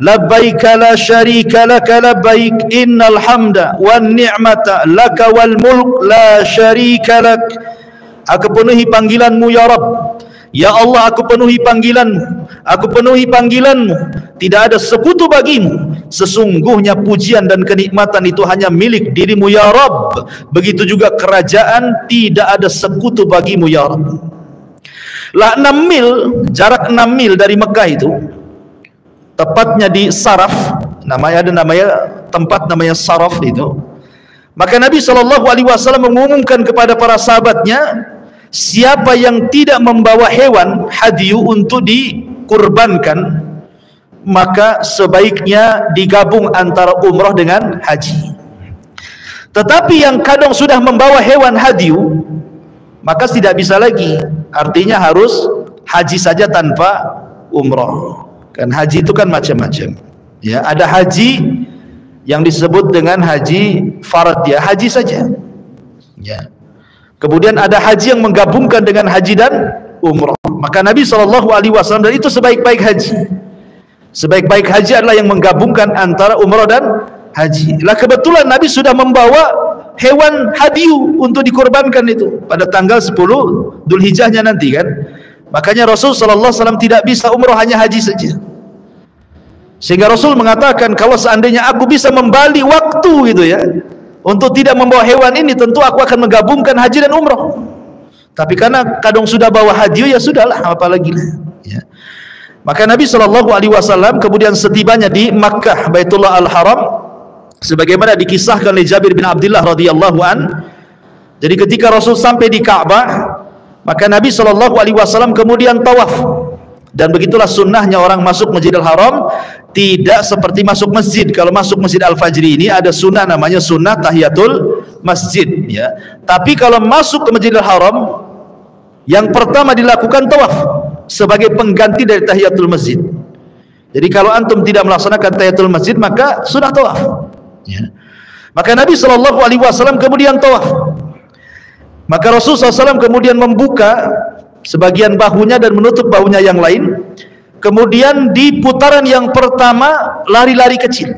labbaik la syarika laka labbaik, innal hamda wan ni'mata laka wal mulk la syarika lak. Aku penuhi panggilanmu ya Rabb, ya Allah, aku penuhi panggilanmu, aku penuhi panggilanmu, tidak ada sekutu bagimu, sesungguhnya pujian dan kenikmatan itu hanya milik dirimu ya Rabb, begitu juga kerajaan, tidak ada sekutu bagimu ya Rabb. Lah 6 mil, jarak 6 mil dari Mekah itu, tepatnya di Saraf, ada tempat namanya Saraf itu. Maka Nabi SAW mengumumkan kepada para sahabatnya, siapa yang tidak membawa hewan hadyu untuk dikurbankan, maka sebaiknya digabung antara umrah dengan haji. Tetapi yang kadang sudah membawa hewan hadyu, maka tidak bisa lagi, artinya harus haji saja tanpa umrah. Kan haji itu kan macam-macam. Ya, ada haji yang disebut dengan haji farad, ya, haji saja. Ya. Kemudian ada haji yang menggabungkan dengan haji dan umrah. Maka Nabi SAW, dan itu sebaik-baik haji. Sebaik-baik haji adalah yang menggabungkan antara umrah dan haji. Lah kebetulan Nabi sudah membawa hewan hadyu untuk dikorbankan itu pada tanggal 10 Dzulhijjahnya nanti kan. Makanya Rasul SAW tidak bisa umrah, hanya haji saja. Sehingga Rasul mengatakan, kalau seandainya aku bisa membalik waktu gitu ya, untuk tidak membawa hewan ini, tentu aku akan menggabungkan haji dan umrah. Tapi karena kadang sudah bawa haji, ya sudahlah, apalagi lah. Ya. Maka Nabi SAW kemudian setibanya di Makkah Baitullah Al-Haram, sebagaimana dikisahkan oleh Jabir bin Abdullah radhiyallahu an. Jadi ketika Rasul sampai di Ka'bah, maka Nabi SAW kemudian tawaf. Dan begitulah sunnahnya orang masuk Masjidil Haram, tidak seperti masuk masjid. Kalau masuk Masjid Al-Fajri ini ada sunnah namanya sunnah tahiyatul masjid, ya. Tapi kalau masuk ke Masjidil Haram, yang pertama dilakukan tawaf sebagai pengganti dari tahiyatul masjid. Jadi kalau antum tidak melaksanakan tahiyatul masjid, maka sudah tawaf, ya. Maka Nabi SAW kemudian tawaf. Maka Rasulullah SAW kemudian membuka sebagian bahunya dan menutup bahunya yang lain. Kemudian di putaran yang pertama lari-lari kecil.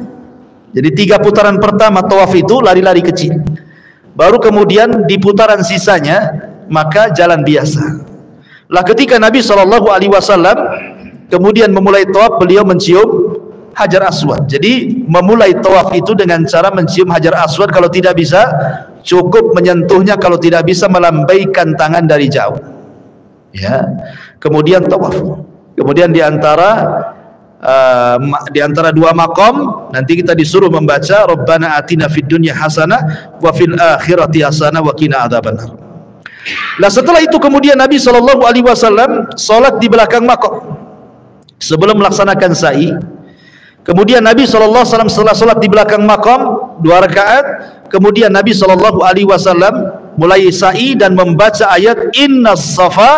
Jadi 3 putaran pertama tawaf itu lari-lari kecil. Baru kemudian di putaran sisanya maka jalan biasa. Lah ketika Nabi SAW kemudian memulai tawaf, beliau mencium Hajar Aswad. Jadi memulai tawaf itu dengan cara mencium Hajar Aswad, kalau tidak bisa cukup menyentuhnya, kalau tidak bisa melambaikan tangan dari jauh. Ya. Kemudian tawaf. Kemudian di antara dua maqam nanti kita disuruh membaca Rabbana atina fid dunya hasanah wa fil akhirati hasanah wa qina adzabannar. Nah, setelah itu kemudian Nabi SAW salat di belakang maqam sebelum melaksanakan sa'i. Kemudian Nabi SAW setelah salat di belakang maqam 2 rakaat, kemudian Nabi SAW mulai sa'i dan membaca ayat Innas Safa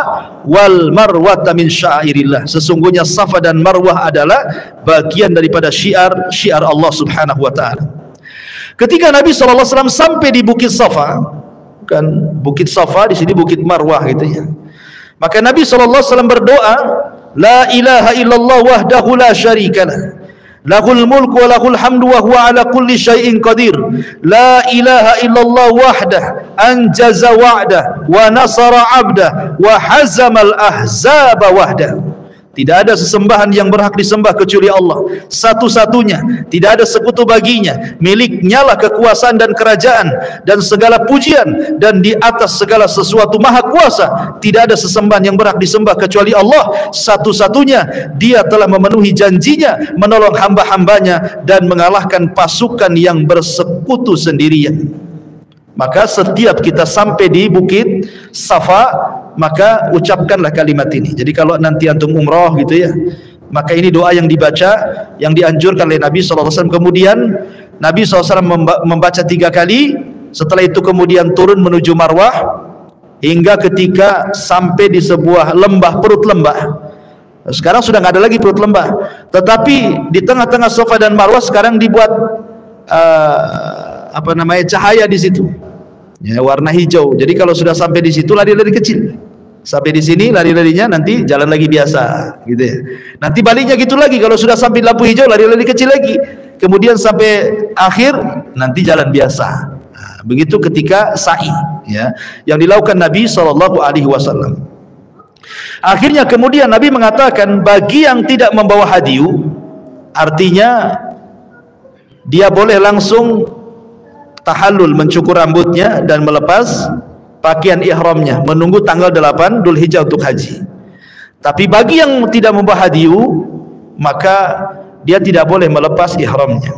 wal Marwata min syairillah. Sesungguhnya Safa dan Marwah adalah bagian daripada syiar Allah Subhanahu wa taala. Ketika Nabi SAW sampai di Bukit Safa, kan Bukit Safa di sini Bukit Marwah gitu ya. Maka Nabi SAW berdoa, La ilaha illallah wahdahu la syarikalah, lahul mulku wa lahul hamdu wa huwa ala kulli syai'in qadir, la ilaha illallah wahdah anjaza wa'dah wa nasara 'abdah wa hazamal ahzaba wahdah. Tidak ada sesembahan yang berhak disembah kecuali Allah satu-satunya, tidak ada sekutu baginya, miliknya lah kekuasaan dan kerajaan dan segala pujian, dan di atas segala sesuatu maha kuasa, tidak ada sesembahan yang berhak disembah kecuali Allah satu-satunya. Dia telah memenuhi janjinya menolong hamba-hambanya dan mengalahkan pasukan yang bersekutu sendirian. Maka setiap kita sampai di Bukit Safa, maka ucapkanlah kalimat ini. Jadi kalau nanti antum umrah gitu ya, maka ini doa yang dibaca, yang dianjurkan oleh Nabi SAW. Kemudian Nabi SAW membaca 3 kali. Setelah itu kemudian turun menuju Marwah, hingga ketika sampai di sebuah lembah, perut lembah. Sekarang sudah nggak ada lagi perut lembah, tetapi di tengah-tengah Safa dan Marwah sekarang dibuat cahaya di situ, ya, warna hijau. Jadi kalau sudah sampai di situ lari-lari kecil, sampai di sini lari-larinya nanti jalan lagi biasa, gitu ya. Nanti baliknya gitu lagi, kalau sudah sampai lampu hijau lari-lari kecil lagi, kemudian sampai akhir nanti jalan biasa. Nah, begitu ketika sa'i, ya, yang dilakukan Nabi SAW. Akhirnya kemudian Nabi mengatakan, bagi yang tidak membawa hadiyu, artinya dia boleh langsung tahallul, mencukur rambutnya dan melepas pakaian ihramnya, menunggu tanggal 8 Dzulhijjah untuk haji. Tapi bagi yang tidak membawa hadiyu, maka dia tidak boleh melepas ihramnya.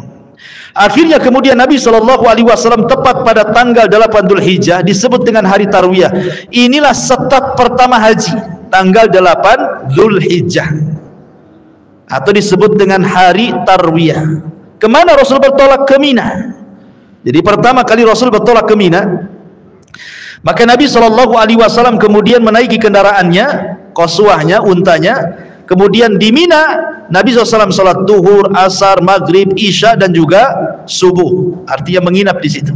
Akhirnya kemudian Nabi SAW tepat pada tanggal 8 Dzulhijjah disebut dengan hari Tarwiyah. Inilah setat pertama haji, tanggal 8 Dzulhijjah, atau disebut dengan hari Tarwiyah. Kemana Rasul bertolak? Ke Mina. Jadi pertama kali Rasul bertolak ke Mina, maka Nabi SAW kemudian menaiki kendaraannya, qaswahnya, untanya. Kemudian di Mina Nabi SAW salat duhur, asar, maghrib, isya dan juga subuh. Artinya menginap di situ.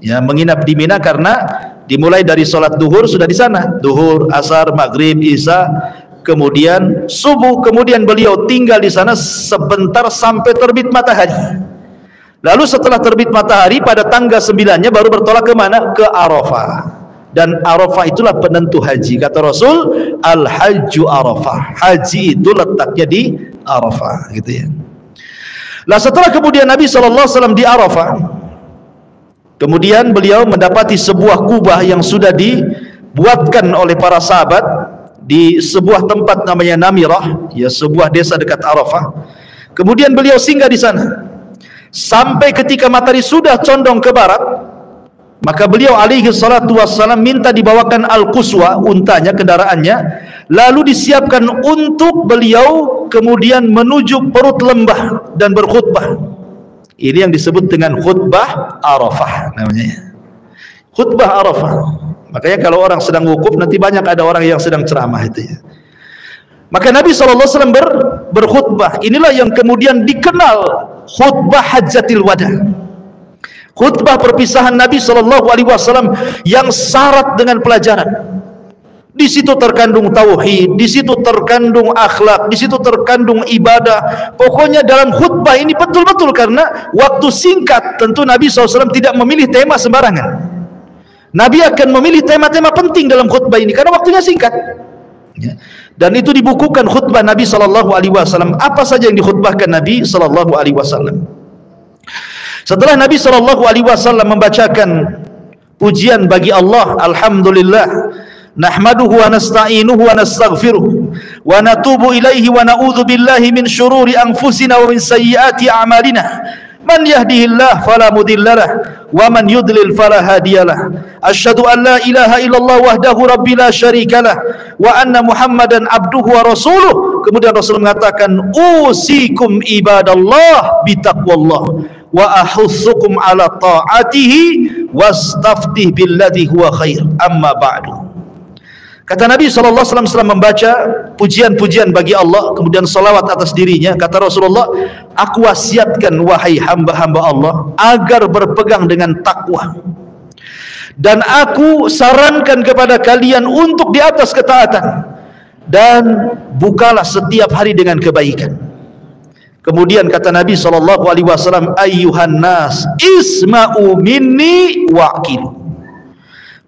Ya, menginap di Mina karena dimulai dari salat duhur sudah di sana. Duhur, asar, maghrib, isya, kemudian subuh. Kemudian beliau tinggal di sana sebentar sampai terbit matahari. Lalu setelah terbit matahari pada tanggal 9-nya baru bertolak ke mana? Ke Arafah. Dan Arafah itulah penentu haji. Kata Rasul, Al-Hajju Arafah. Haji itu letaknya di Arafah, gitu ya. Nah, setelah kemudian Nabi SAW di Arafah, kemudian beliau mendapati sebuah kubah yang sudah dibuatkan oleh para sahabat di sebuah tempat namanya Namirah, ya, sebuah desa dekat Arafah. Kemudian beliau singgah di sana. Sampai ketika matahari sudah condong ke barat, maka beliau alaihi salatu wassalam minta dibawakan al-quswa, untanya, kendaraannya, lalu disiapkan untuk beliau kemudian menuju perut lembah dan berkhutbah. Ini yang disebut dengan khutbah Arafah namanya. Khutbah Arafah. Makanya kalau orang sedang wukuf nanti banyak ada orang yang sedang ceramah itu ya. Maka Nabi SAW berkhutbah. Inilah yang kemudian dikenal khutbah Hajjatil Wada, khutbah perpisahan Nabi SAW yang syarat dengan pelajaran. Di situ terkandung tauhid, di situ terkandung akhlak, di situ terkandung ibadah. Pokoknya dalam khutbah ini betul-betul, karena waktu singkat, tentu Nabi SAW tidak memilih tema sembarangan. Nabi akan memilih tema-tema penting dalam khutbah ini karena waktunya singkat. Ya. Dan itu dibukukan khutbah Nabi SAW. Apa saja yang dikhutbahkan Nabi SAW. Setelah Nabi SAW membacakan pujian bagi Allah, alhamdulillah, nahmaduhu wa nasta'inuhu wa nastaghfiruh wa natubu ilaihi wa na'udzu billahi min syururi anfusina wa min sayyiati a'malina, man yahdihillah fala mudhillalah wa man yudlil fala hadiyalah, asyhadu an la ilaha illallah wahdahu rabbil la syarikalah wa anna muhammadan abduhu wa rasuluh. Kemudian Rasul mengatakan, usikum ibadallah bitaqwallah wa ahussukum ala ta'atihi wastaftih billadhi huwa khair, amma ba'du. Kata Nabi SAW setelah membaca pujian-pujian bagi Allah, kemudian salawat atas dirinya, kata Rasulullah, aku wasiatkan wahai hamba-hamba Allah agar berpegang dengan takwa, dan aku sarankan kepada kalian untuk di atas ketaatan, dan bukalah setiap hari dengan kebaikan. Kemudian kata Nabi SAW, ayyuhan nas isma'u minni wa'qilu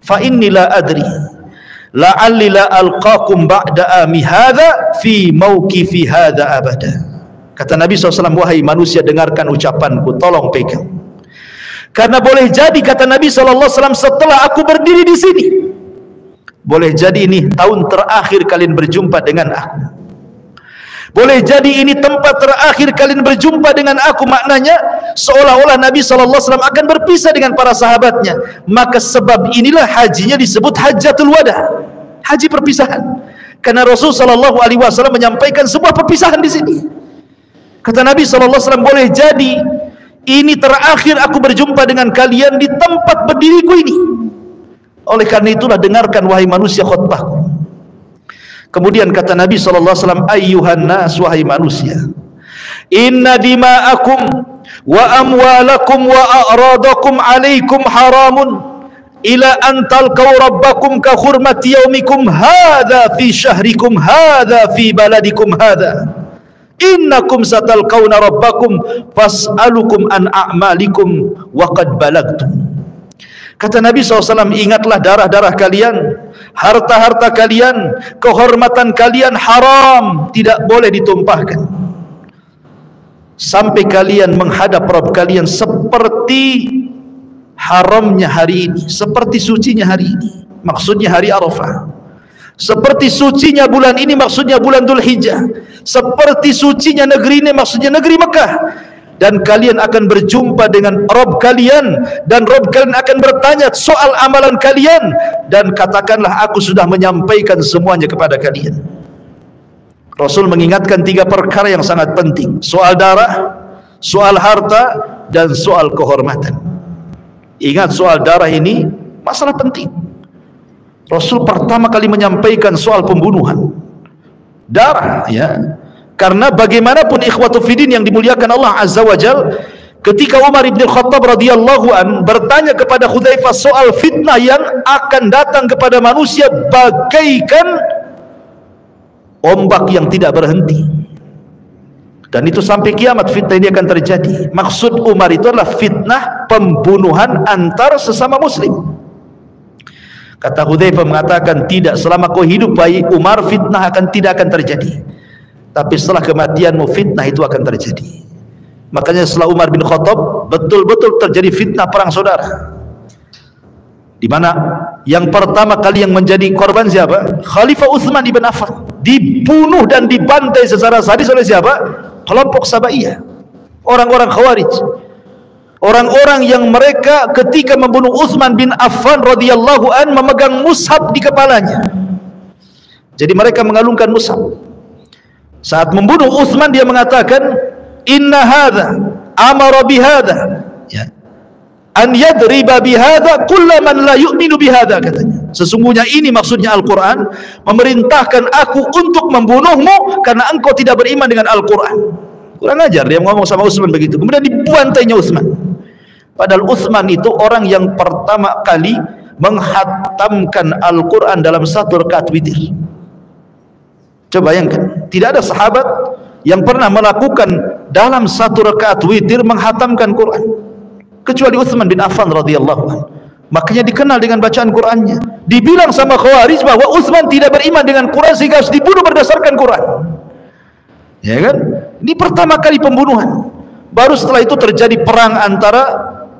fa inni la adri la'alli la alqakum ba'da ami hadha fi mawqifi hadha abada. Kata Nabi SAW, wahai manusia, dengarkan ucapanku, tolong pegang, karena boleh jadi, kata Nabi SAW, setelah aku berdiri di sini, boleh jadi ini tahun terakhir kalian berjumpa dengan aku, boleh jadi ini tempat terakhir kalian berjumpa dengan aku. Maknanya seolah-olah Nabi SAW akan berpisah dengan para sahabatnya. Maka sebab inilah hajinya disebut Hajjatul Wada, haji perpisahan, karena Rasul SAW menyampaikan sebuah perpisahan di sini. Kata Nabi SAW, boleh jadi ini terakhir aku berjumpa dengan kalian di tempat berdiriku ini. Oleh karena itulah dengarkan wahai manusia khutbahku. Kemudian kata Nabi SAW, ayyuhan nas, wahai manusia, inna dima'akum wa amwalakum wa a'radakum alaikum haramun ila an talqaw rabbakum ka hurmati yaumikum hadha fi syahrikum hadha fi baladikum hadha innakum satalqawna rabbakum fas'alukum an a'malikum wa qad balagtum. Kata Nabi SAW, ingatlah darah-darah kalian, harta-harta kalian, kehormatan kalian haram, tidak boleh ditumpahkan, sampai kalian menghadap Rabb kalian seperti haramnya hari ini, seperti sucinya hari ini, maksudnya hari Arafah, seperti sucinya bulan ini, maksudnya bulan Dzulhijjah, seperti sucinya negeri ini, maksudnya negeri Mekah. Dan kalian akan berjumpa dengan Rabb kalian, dan Rabb kalian akan bertanya soal amalan kalian, dan katakanlah aku sudah menyampaikan semuanya kepada kalian. Rasul mengingatkan 3 perkara yang sangat penting: soal darah, soal harta, dan soal kehormatan. Ingat, soal darah ini masalah penting. Rasul pertama kali menyampaikan soal pembunuhan darah, ya. Karena bagaimanapun ikhwatu fiddin yang dimuliakan Allah Azza wa Jal, ketika Umar ibn Khattab radhiyallahu an bertanya kepada Hudzaifah soal fitnah yang akan datang kepada manusia bagaikan ombak yang tidak berhenti, dan itu sampai kiamat fitnah ini akan terjadi. Maksud Umar itu adalah fitnah pembunuhan antar sesama muslim. Kata Hudzaifah mengatakan, tidak, selama kau hidup wahai Umar, fitnah tidak akan terjadi. Tapi setelah kematianmu fitnah itu akan terjadi. Makanya setelah Umar bin Khattab betul-betul terjadi fitnah perang saudara, di mana yang pertama kali yang menjadi korban siapa? Khalifah Utsman ibn Affan. Dibunuh dan dibantai secara sadis oleh siapa? Kelompok Sabaiyah, orang-orang Khawarij, orang-orang yang mereka ketika membunuh Utsman bin Affan radhiyallahu an memegang mushaf di kepalanya. Jadi mereka mengalungkan mushaf. Saat membunuh Utsman dia mengatakan, inna hadza amara bihadza, ya, an yadriba bihadza kullaman la yu'minu bihadza, katanya. Sesungguhnya ini maksudnya Al-Quran memerintahkan aku untuk membunuhmu karena engkau tidak beriman dengan Al-Quran. Kurang ajar dia ngomong sama Utsman begitu. Kemudian dibantainya Utsman. Padahal Utsman itu orang yang pertama kali menghatamkan Al-Quran dalam 1 rakaat witir. Coba bayangkan, tidak ada sahabat yang pernah melakukan dalam 1 rakaat witir menghatamkan Quran kecuali Utsman bin Affan radhiyallahu anhu. makanya dikenal dengan bacaan Qurannya. Dibilang sama Khawarij bahwa Utsman tidak beriman dengan Quran sehingga harus dibunuh berdasarkan Quran. Ya kan? Ini pertama kali pembunuhan. Baru setelah itu terjadi perang antara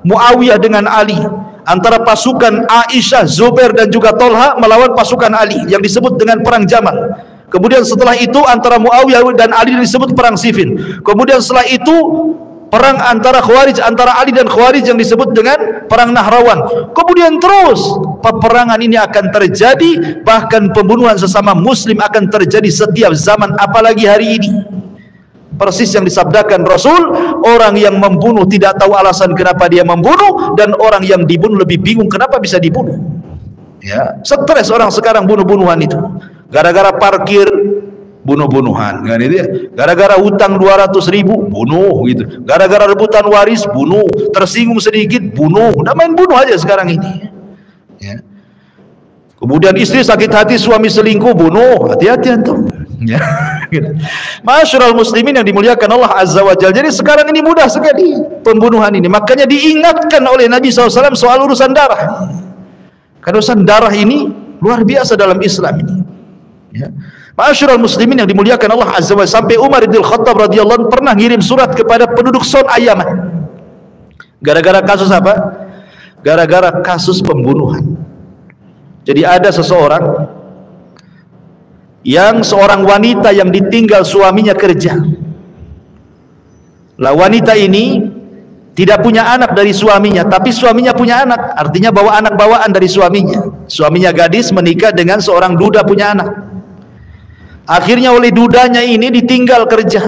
Muawiyah dengan Ali, antara pasukan Aisyah, Zubair dan juga Tolha melawan pasukan Ali yang disebut dengan perang Jamal. Kemudian setelah itu antara Muawiyah dan Ali disebut perang Siffin. Kemudian setelah itu perang antara Khawarij, antara Ali dan Khawarij yang disebut dengan perang Nahrawan. Kemudian terus peperangan ini akan terjadi, bahkan pembunuhan sesama muslim akan terjadi setiap zaman, apalagi hari ini. Persis yang disabdakan Rasul, orang yang membunuh tidak tahu alasan kenapa dia membunuh, dan orang yang dibunuh lebih bingung kenapa bisa dibunuh. Ya, stres orang sekarang bunuh-bunuhan itu. Gara-gara parkir bunuh-bunuhan, kan itu ya. Gara-gara hutang 200.000 bunuh gitu. Gara-gara rebutan waris bunuh, tersinggung sedikit bunuh. Udah main bunuh aja sekarang ini. Ya. Kemudian istri sakit hati suami selingkuh bunuh. Hati-hati antum. Ya. Masyarul muslimin yang dimuliakan Allah Azza wa Jalla. Jadi sekarang ini mudah sekali pembunuhan ini. Makanya diingatkan oleh Nabi SAW soal urusan darah. Karena urusan darah ini luar biasa dalam Islam ini. Ya. Masyarul muslimin yang dimuliakan Allah Azza wa Jalla, sampai Umar bin Khattab radhiyallahu anhu pernah ngirim surat kepada penduduk Son'a Yaman. Gara-gara kasus apa? Gara-gara kasus pembunuhan. Jadi ada seseorang yang seorang wanita yang ditinggal suaminya kerja. Lah wanita ini tidak punya anak dari suaminya, tapi suaminya punya anak, artinya bawa anak bawaan dari suaminya. Suaminya gadis menikah dengan seorang duda punya anak. Akhirnya oleh dudanya ini ditinggal kerja,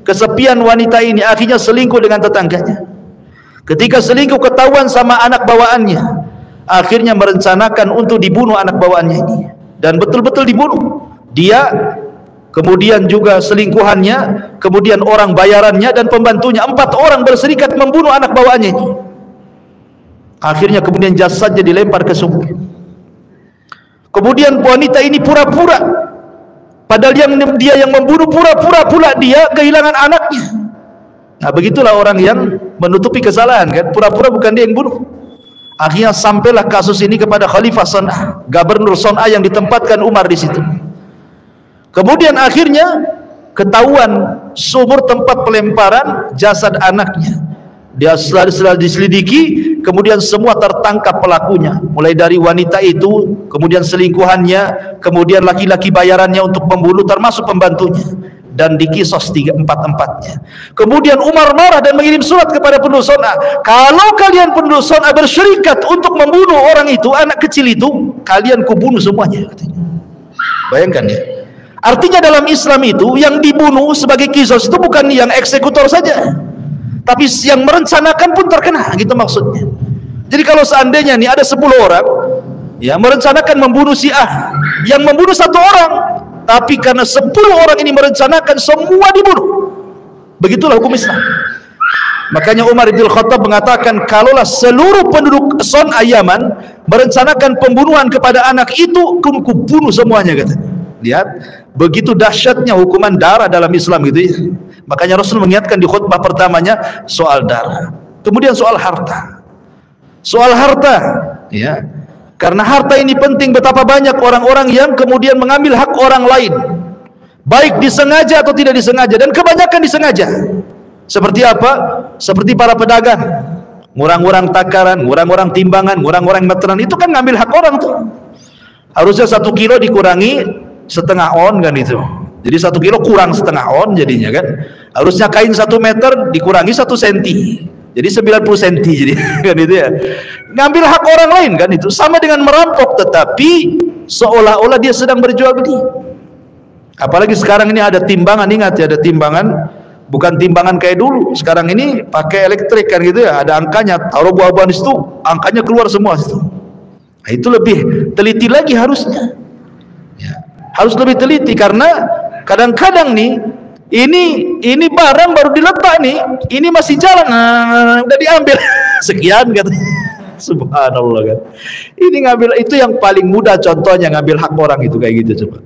kesepian wanita ini, akhirnya selingkuh dengan tetangganya. Ketika selingkuh ketahuan sama anak bawaannya, akhirnya merencanakan untuk dibunuh anak bawaannya ini, dan betul-betul dibunuh. Dia, kemudian juga selingkuhannya, kemudian orang bayarannya dan pembantunya, 4 orang berserikat membunuh anak bawaannya ini. Akhirnya kemudian jasadnya dilempar ke sungai. Kemudian wanita ini pura-pura, padahal dia yang membunuh, pura-pura pula dia kehilangan anaknya. Nah begitulah orang yang menutupi kesalahan, kan, pura-pura bukan dia yang bunuh. Akhirnya sampailah kasus ini kepada Khalifah Son'a, Gubernur Son'a yang ditempatkan Umar di situ. Kemudian akhirnya ketahuan sumur tempat pelemparan jasad anaknya. Dia setelah diselidiki, kemudian semua tertangkap pelakunya, mulai dari wanita itu, kemudian selingkuhannya, kemudian laki-laki bayarannya untuk membunuh termasuk pembantunya, dan dikisos 4-4-nya. Kemudian Umar marah dan mengirim surat kepada penduduk Son'a, kalau kalian penduduk Son'a bersyirikat untuk membunuh orang itu, anak kecil itu, kalian kubunuh semuanya, katanya. Bayangkan ya. Artinya dalam Islam itu yang dibunuh sebagai kisos itu bukan yang eksekutor saja, tapi yang merencanakan pun terkena, gitu maksudnya. Jadi kalau seandainya nih ada 10 orang yang merencanakan membunuh si A, yang membunuh 1 orang, tapi karena 10 orang ini merencanakan, semua dibunuh. Begitulah hukum Islam. Makanya Umar bin Khattab mengatakan, kalaulah seluruh penduduk Son'a Yaman merencanakan pembunuhan kepada anak itu, ku bunuh semuanya, katanya. Lihat, begitu dahsyatnya hukuman darah dalam Islam gitu ya. Makanya Rasul mengingatkan di khutbah pertamanya soal darah. Kemudian soal harta. Soal harta, ya. Karena harta ini penting, betapa banyak orang-orang yang kemudian mengambil hak orang lain, baik disengaja atau tidak disengaja, dan kebanyakan disengaja. Seperti apa? Seperti para pedagang, ngurang-ngurang takaran, ngurang-ngurang timbangan, ngurang-ngurang meteran, itu kan ngambil hak orang tuh. Harusnya 1 kilo dikurangi setengah on, kan itu. Jadi 1 kilo kurang setengah on jadinya, kan. Harusnya kain 1 meter dikurangi 1 senti, jadi 90 senti jadi, kan itu ya. Ngambil hak orang lain, kan itu. Sama dengan merampok, tetapi seolah-olah dia sedang berjual beli. Apalagi sekarang ini ada timbangan, ingat ya, ada timbangan, bukan timbangan kayak dulu. Sekarang ini pakai elektrik, kan gitu ya. Ada angkanya, taruh buah-buahan di situ, angkanya keluar semua situ. Nah, itu lebih teliti lagi harusnya. Ya, harus lebih teliti, karena kadang-kadang nih ini barang baru diletak nih, ini masih jalan, udah diambil sekian, kata. Subhanallah, kan. Ini ngambil, itu yang paling mudah contohnya ngambil hak orang itu kayak gitu, coba.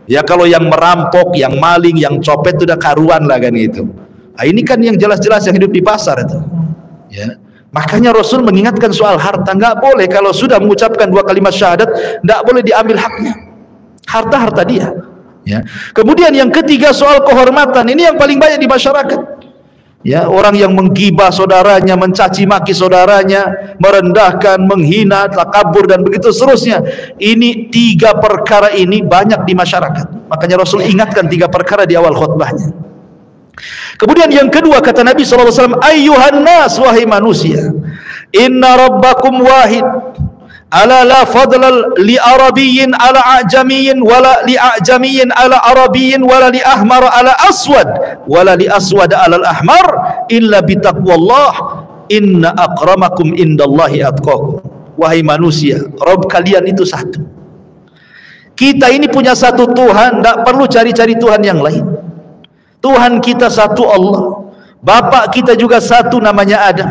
Ya kalau yang merampok, yang maling, yang copet itu udah karuan lah, kan gitu. Nah, ini kan yang jelas-jelas yang hidup di pasar itu. Ya. Makanya Rasul mengingatkan soal harta. Enggak boleh kalau sudah mengucapkan 2 kalimat syahadat, enggak boleh diambil haknya. Harta dia. Ya. Kemudian yang ketiga soal kehormatan. Ini yang paling banyak di masyarakat. Ya, orang yang menggibah saudaranya, mencaci maki saudaranya, merendahkan, menghina, takabur dan begitu seterusnya. Ini 3 perkara ini banyak di masyarakat. Makanya Rasul ingatkan 3 perkara di awal khutbahnya. Kemudian yang kedua kata Nabi SAW, ayyuhan nas, wahai manusia, inna rabbakum wahid, ala la fadla li arabiyyin ala a'jamiyyin, wala li a'jamiyyin ala arabiyyin, wala li ahmar ala aswad, wala li aswad ala al-ahmar, illa bitaqwallah, inna akramakum indallahi atqakum. Wahai manusia, Rabb kalian itu satu. Kita ini punya satu Tuhan, tidak perlu cari-cari Tuhan yang lain. Tuhan kita satu Allah. Bapak kita juga satu, namanya Adam.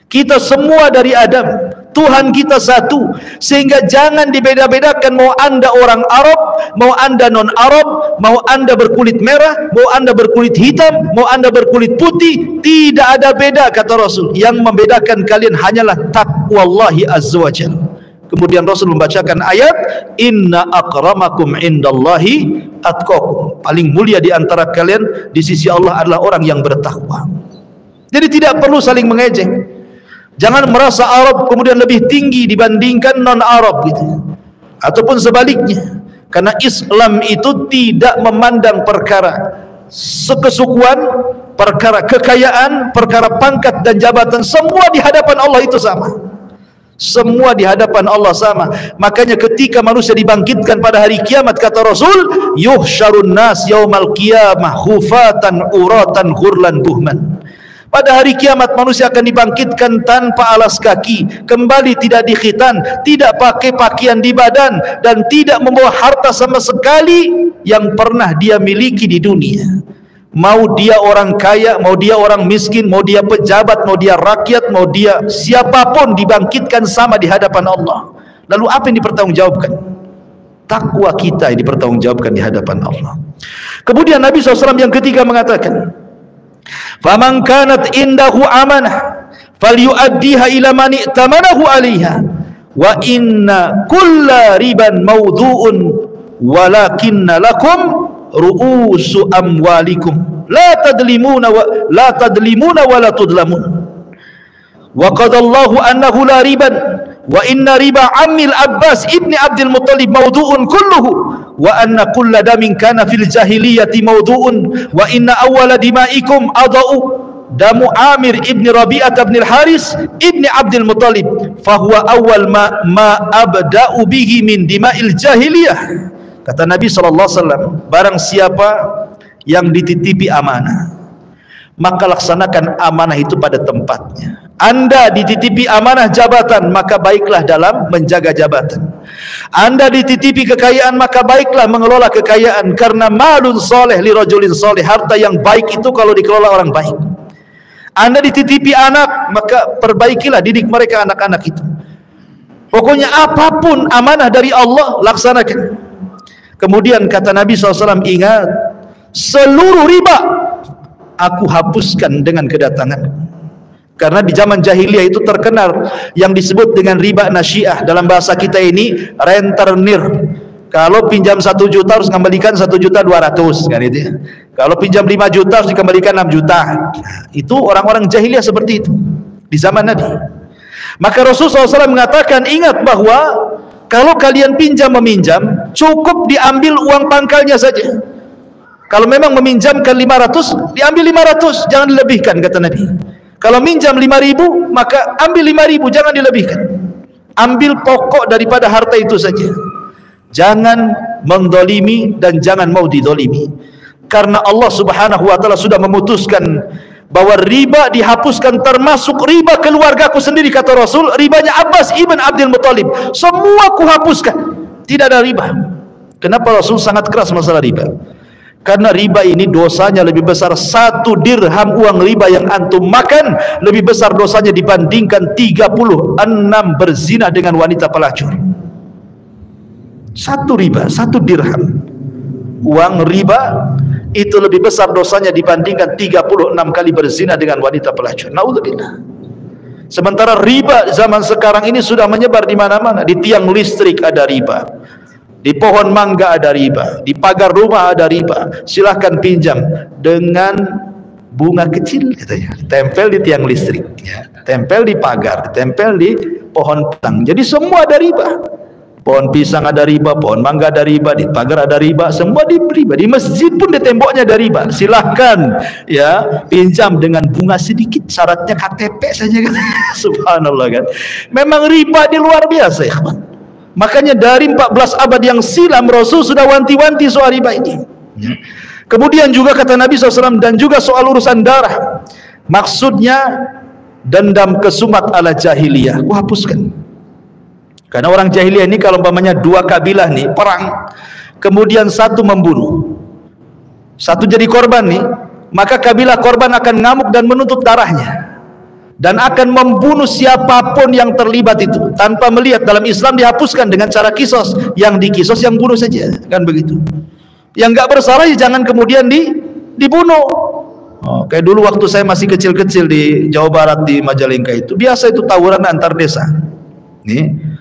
Kita semua dari Adam. Tuhan kita satu. Sehingga jangan dibeda-bedakan, mau anda orang Arab, mau anda non-Arab, mau anda berkulit merah, mau anda berkulit hitam, mau anda berkulit putih. Tidak ada beda kata Rasul. Yang membedakan kalian hanyalah taqwallahi azza wa jalla. Kemudian Rasul membacakan ayat, inna akramakum indallahi atqakum. Paling mulia di antara kalian di sisi Allah adalah orang yang bertakwa. Jadi tidak perlu saling mengejek. Jangan merasa Arab kemudian lebih tinggi dibandingkan non-Arab gitu. Ataupun sebaliknya. Karena Islam itu tidak memandang perkara kesukuan, perkara kekayaan, perkara pangkat dan jabatan, semua di hadapan Allah itu sama. Semua di hadapan Allah sama. Makanya ketika manusia dibangkitkan pada hari kiamat kata Rasul, yuhsyarun nas yaumal qiyamah khufatan uratan ghurlan buhman. Pada hari kiamat manusia akan dibangkitkan tanpa alas kaki, kembali tidak dikhitan, tidak pakai pakaian di badan, dan tidak membawa harta sama sekali yang pernah dia miliki di dunia. Mau dia orang kaya, mau dia orang miskin, mau dia pejabat, mau dia rakyat, mau dia siapapun, dibangkitkan sama di hadapan Allah. Lalu apa yang dipertanggungjawabkan? Takwa kita yang dipertanggungjawabkan di hadapan Allah. Kemudian Nabi SAW yang ketiga mengatakan, faman kanat indahu amanah falyu'addiha ila man i'tamanahu 'alaiha, wa inna kulla riban mawdu'un walakinna lakum ru'usu amwalikum la tadlimuna wa la tudlamun. Wa qadallahu annahu la riban wa inna riba ammil Abbas ibni Abdul Muttalib mawdu'un kulluhu wa anna kulla damin kana fil jahiliyati mawdu'un wa inna awwala dima'ikum adau damu Amir ibni Rabi'ah ibn al-Haris ibni Abdul Muttalib fahuwa awwal ma abda'u bihi min dima'il jahiliyah. Kata Nabi SAW, barang siapa yang dititipi amanah, maka laksanakan amanah itu pada tempatnya. Anda dititipi amanah jabatan, maka baiklah dalam menjaga jabatan. Anda dititipi kekayaan, maka baiklah mengelola kekayaan. Karena malun soleh li rajulin soleh, harta yang baik itu kalau dikelola orang baik. Anda dititipi anak, maka perbaikilah, didik mereka anak-anak itu. Pokoknya apapun amanah dari Allah, laksanakan. Kemudian kata Nabi SAW, ingat, seluruh riba aku hapuskan dengan kedatangan. Karena di zaman jahiliyah itu terkenal yang disebut dengan riba nasyiah. Dalam bahasa kita ini rentenir. Kalau pinjam 1 juta harus kembalikan 1.200.000 kan itu ya. Kalau pinjam 5 juta harus dikembalikan 6 juta. Itu orang-orang jahiliyah seperti itu di zaman Nabi. Maka Rasulullah SAW mengatakan, ingat bahwa kalau kalian pinjam-meminjam, cukup diambil uang pangkalnya saja. Kalau memang meminjamkan 500, diambil 500, jangan dilebihkan kata Nabi. Kalau minjam 5.000, maka ambil 5.000, jangan dilebihkan. Ambil pokok daripada harta itu saja. Jangan mendolimi dan jangan mau didolimi. Karena Allah Subhanahu wa ta'ala sudah memutuskan bahwa riba dihapuskan, termasuk riba keluargaku sendiri kata Rasul, ribanya Abbas ibn Abdul Muttalib semua kuhapuskan, tidak ada riba. Kenapa Rasul sangat keras masalah riba? Karena riba ini dosanya lebih besar, 1 dirham uang riba yang antum makan lebih besar dosanya dibandingkan 36 berzina dengan wanita pelacur. 1 riba, 1 dirham uang riba itu lebih besar dosanya dibandingkan 36 kali berzina dengan wanita pelacur. Naudzubillah. Sementara riba zaman sekarang ini sudah menyebar di mana-mana. Di tiang listrik ada riba, di pohon mangga ada riba, di pagar rumah ada riba. Silahkan pinjam dengan bunga kecil katanya, tempel di tiang listrik, ya, tempel di pagar, tempel di pohon pisang. Jadi semua ada riba. Pohon pisang ada riba, pohon mangga ada riba, di pagar ada riba, semua di riba. Di masjid pun di temboknya ada riba. Silahkan ya pinjam dengan bunga sedikit, syaratnya KTP saja kan. Subhanallah kan. Memang riba di luar biasa ya. Makanya dari 14 abad yang silam Rasul sudah wanti-wanti soal riba ini. Ya. Kemudian juga kata Nabi SAW, dan juga soal urusan darah. Maksudnya dendam kesumat ala jahiliyah, aku hapuskan. Karena orang jahiliyah ini kalau umpamanya dua kabilah nih perang, kemudian satu membunuh, satu jadi korban nih, maka kabilah korban akan ngamuk dan menuntut darahnya, dan akan membunuh siapapun yang terlibat itu tanpa melihat. Dalam Islam dihapuskan dengan cara kisos, yang dikisos yang bunuh saja, kan begitu. Yang nggak bersalah ya jangan kemudian dibunuh. Kayak dulu waktu saya masih kecil-kecil di Jawa Barat di Majalengka itu biasa itu tawuran antar desa.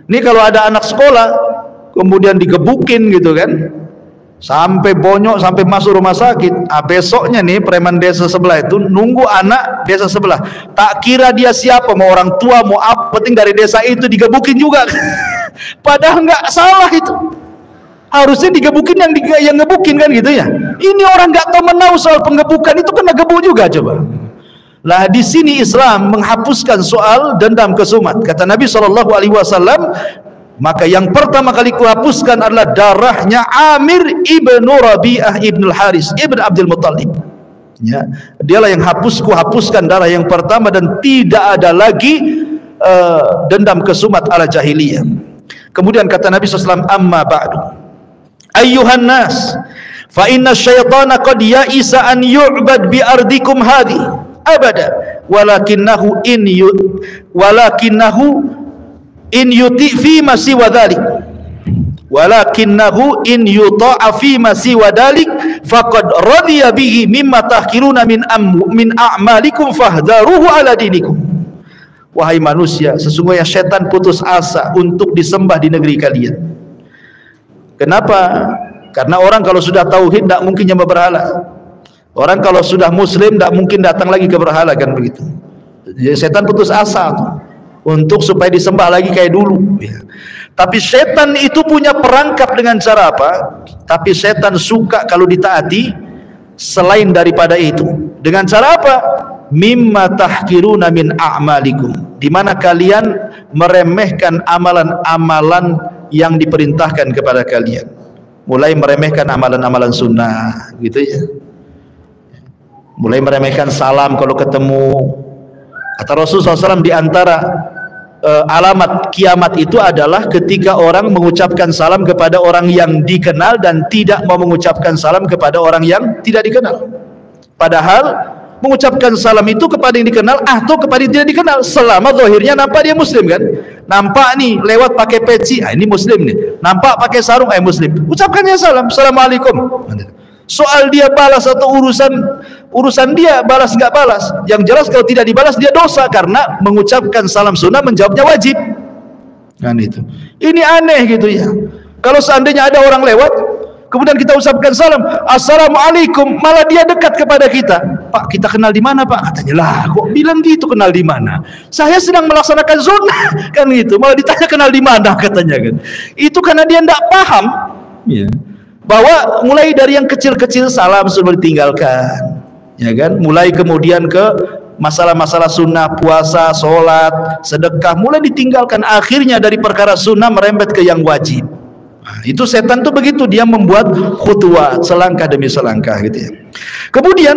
Nih kalau ada anak sekolah kemudian digebukin gitu kan, sampai bonyok, sampai masuk rumah sakit. Besoknya nih preman desa sebelah itu nunggu anak desa sebelah. Tak kira dia siapa, mau orang tua, mau apa, penting dari desa itu digebukin juga. Padahal nggak salah itu. Harusnya digebukin yang ngebukin kan gitu ya. Ini orang nggak tahu menahu soal penggebukan, itu kena gebuk juga coba. Lah di sini Islam menghapuskan soal dendam kesumat. Kata Nabi SAW, maka yang pertama kali kuhapuskan adalah darahnya Amir ibnu Rabi'ah ibnu Haris ibnu Abdul Muttalib. Ya, dialah yang kuhapuskan darah yang pertama, dan tidak ada lagi dendam kesumat ala jahiliyah. Kemudian kata Nabi SAW, amma ba'du ayyuhan nas, fa inna syaitana qad ya'isa an yu'bad bi ardikum hadhi abada walakinahu in yuti fi ma siwa dhalik, walakinahu in yuta'a fi ma siwa dhalik faqad radiya bihi mimma tahkiruna min a'malikum fahdharuhu ala dinikum. Wahai manusia, sesungguhnya syaitan putus asa untuk disembah di negeri kalian. Kenapa? Karena orang kalau sudah tauhid tidak mungkin nyembah berhala. Orang kalau sudah muslim tidak mungkin datang lagi ke berhala, kan begitu. Jadi setan putus asa untuk supaya disembah lagi kayak dulu ya. Tapi setan itu punya perangkap dengan cara apa? Tapi setan suka kalau ditaati selain daripada itu. Dengan cara apa? Mimma tahkiruna min a'malikum, di mana kalian meremehkan amalan-amalan yang diperintahkan kepada kalian. Mulai meremehkan amalan-amalan sunnah gitu ya. Mulai meremehkan salam kalau ketemu. Kata Rasulullah SAW, di antara alamat kiamat itu adalah ketika orang mengucapkan salam kepada orang yang dikenal dan tidak mau mengucapkan salam kepada orang yang tidak dikenal. Padahal mengucapkan salam itu kepada yang dikenal atau kepada yang tidak dikenal, selama zahirnya nampak dia muslim kan. Nampak nih lewat pakai peci, ini muslim nih. Nampak pakai sarung, muslim. Ucapkannya salam, assalamualaikum. Soal dia balas atau urusan dia balas nggak balas, yang jelas kalau tidak dibalas dia dosa, karena mengucapkan salam sunnah menjawabnya wajib kan itu. Ini aneh gitu ya. Kalau seandainya ada orang lewat kemudian kita ucapkan salam assalamualaikum, malah dia dekat kepada kita. Pak, kita kenal di mana Pak? Katanya, lah kok bilang gitu, kenal di mana? Saya sedang melaksanakan sunnah kan gitu, malah ditanya kenal di mana katanya kan. Itu karena dia tidak paham ya, bahwa mulai dari yang kecil-kecil salam sudah ditinggalkan ya kan, mulai kemudian ke masalah-masalah sunnah, puasa, sholat, sedekah mulai ditinggalkan, akhirnya dari perkara sunnah merembet ke yang wajib. Nah, itu setan tuh begitu, dia membuat khutuwat selangkah demi selangkah gitu ya. Kemudian